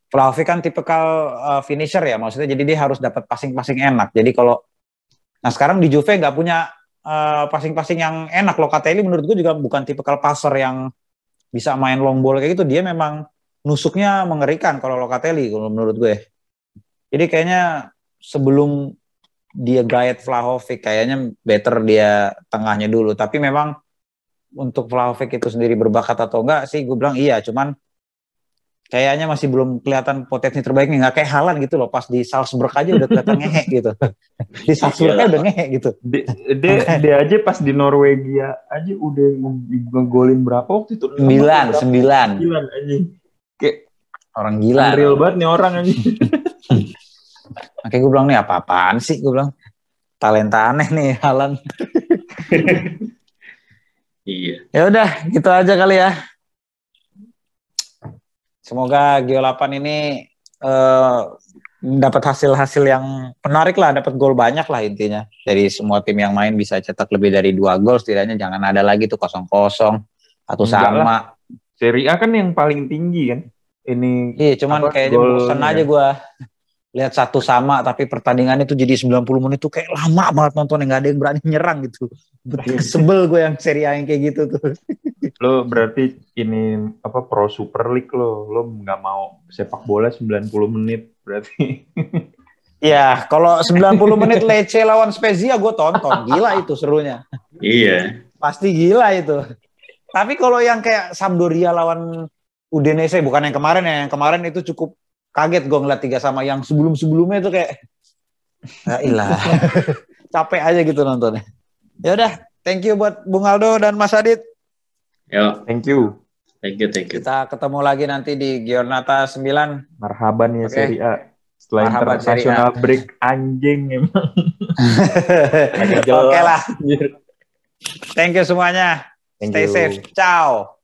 Vlahovic kan tipikal finisher ya, maksudnya jadi dia harus dapat passing-passing enak. Jadi kalau sekarang di Juve nggak punya passing-passing yang enak. Locatelli menurut gue juga bukan tipikal passer yang bisa main long ball kayak gitu. Dia memang nusuknya mengerikan kalau Locatelli kalau menurut gue. Jadi kayaknya sebelum dia gayet Vlahovic kayaknya better dia tengahnya dulu. Tapi memang untuk Vlahovic itu sendiri berbakat atau enggak sih gue bilang iya, cuman kayaknya masih belum kelihatan potensi terbaiknya. Nggak kayak Haaland gitu loh, pas di Salzburg aja udah kelihatan ngehe gitu. Di Salzburg aja udah ngehe gitu. Dia aja pas di Norwegia aja udah ngegolin berapa waktu itu? 9 anjing. Kayak orang gila. Real banget nih orang anjing. Makanya gue bilang nih apa-apaan sih, gue bilang talenta aneh nih Haaland. Iya. Ya udah, gitu aja kali ya. Semoga Gio8 ini dapat hasil-hasil yang menarik lah, dapat gol banyak lah intinya. Dari semua tim yang main bisa cetak lebih dari 2 gol setidaknya, jangan ada lagi tuh 0-0 atau sama. Serie A kan yang paling tinggi kan. Ini iya, cuman kayaknya bosan aja gue lihat 1 sama tapi pertandingannya tuh jadi 90 menit tuh kayak lama banget nontonnya, nggak ada yang berani nyerang gitu. Sebel gue yang Serie A yang kayak gitu tuh. Lo berarti ini pro Super League lo nggak mau sepak bola 90 menit berarti. Ya, kalau 90 menit Lecce lawan Spezia gue tonton, gila itu serunya. Iya. Pasti gila itu. Tapi kalau yang kayak Sampdoria lawan Udinese, bukan yang kemarin ya, yang kemarin itu cukup kaget gue ngeliat 3 sama, yang sebelum-sebelumnya itu kayak ilah. Capek aja gitu nontonnya. Ya udah, thank you buat Bung Aldo dan Mas Adit. Yo, thank you. Kita ketemu lagi nanti di Giornata 9. Marhaban ya Serie A. Setelah international break anjing emang. Oke lah. Thank you semuanya. Stay safe. Ciao.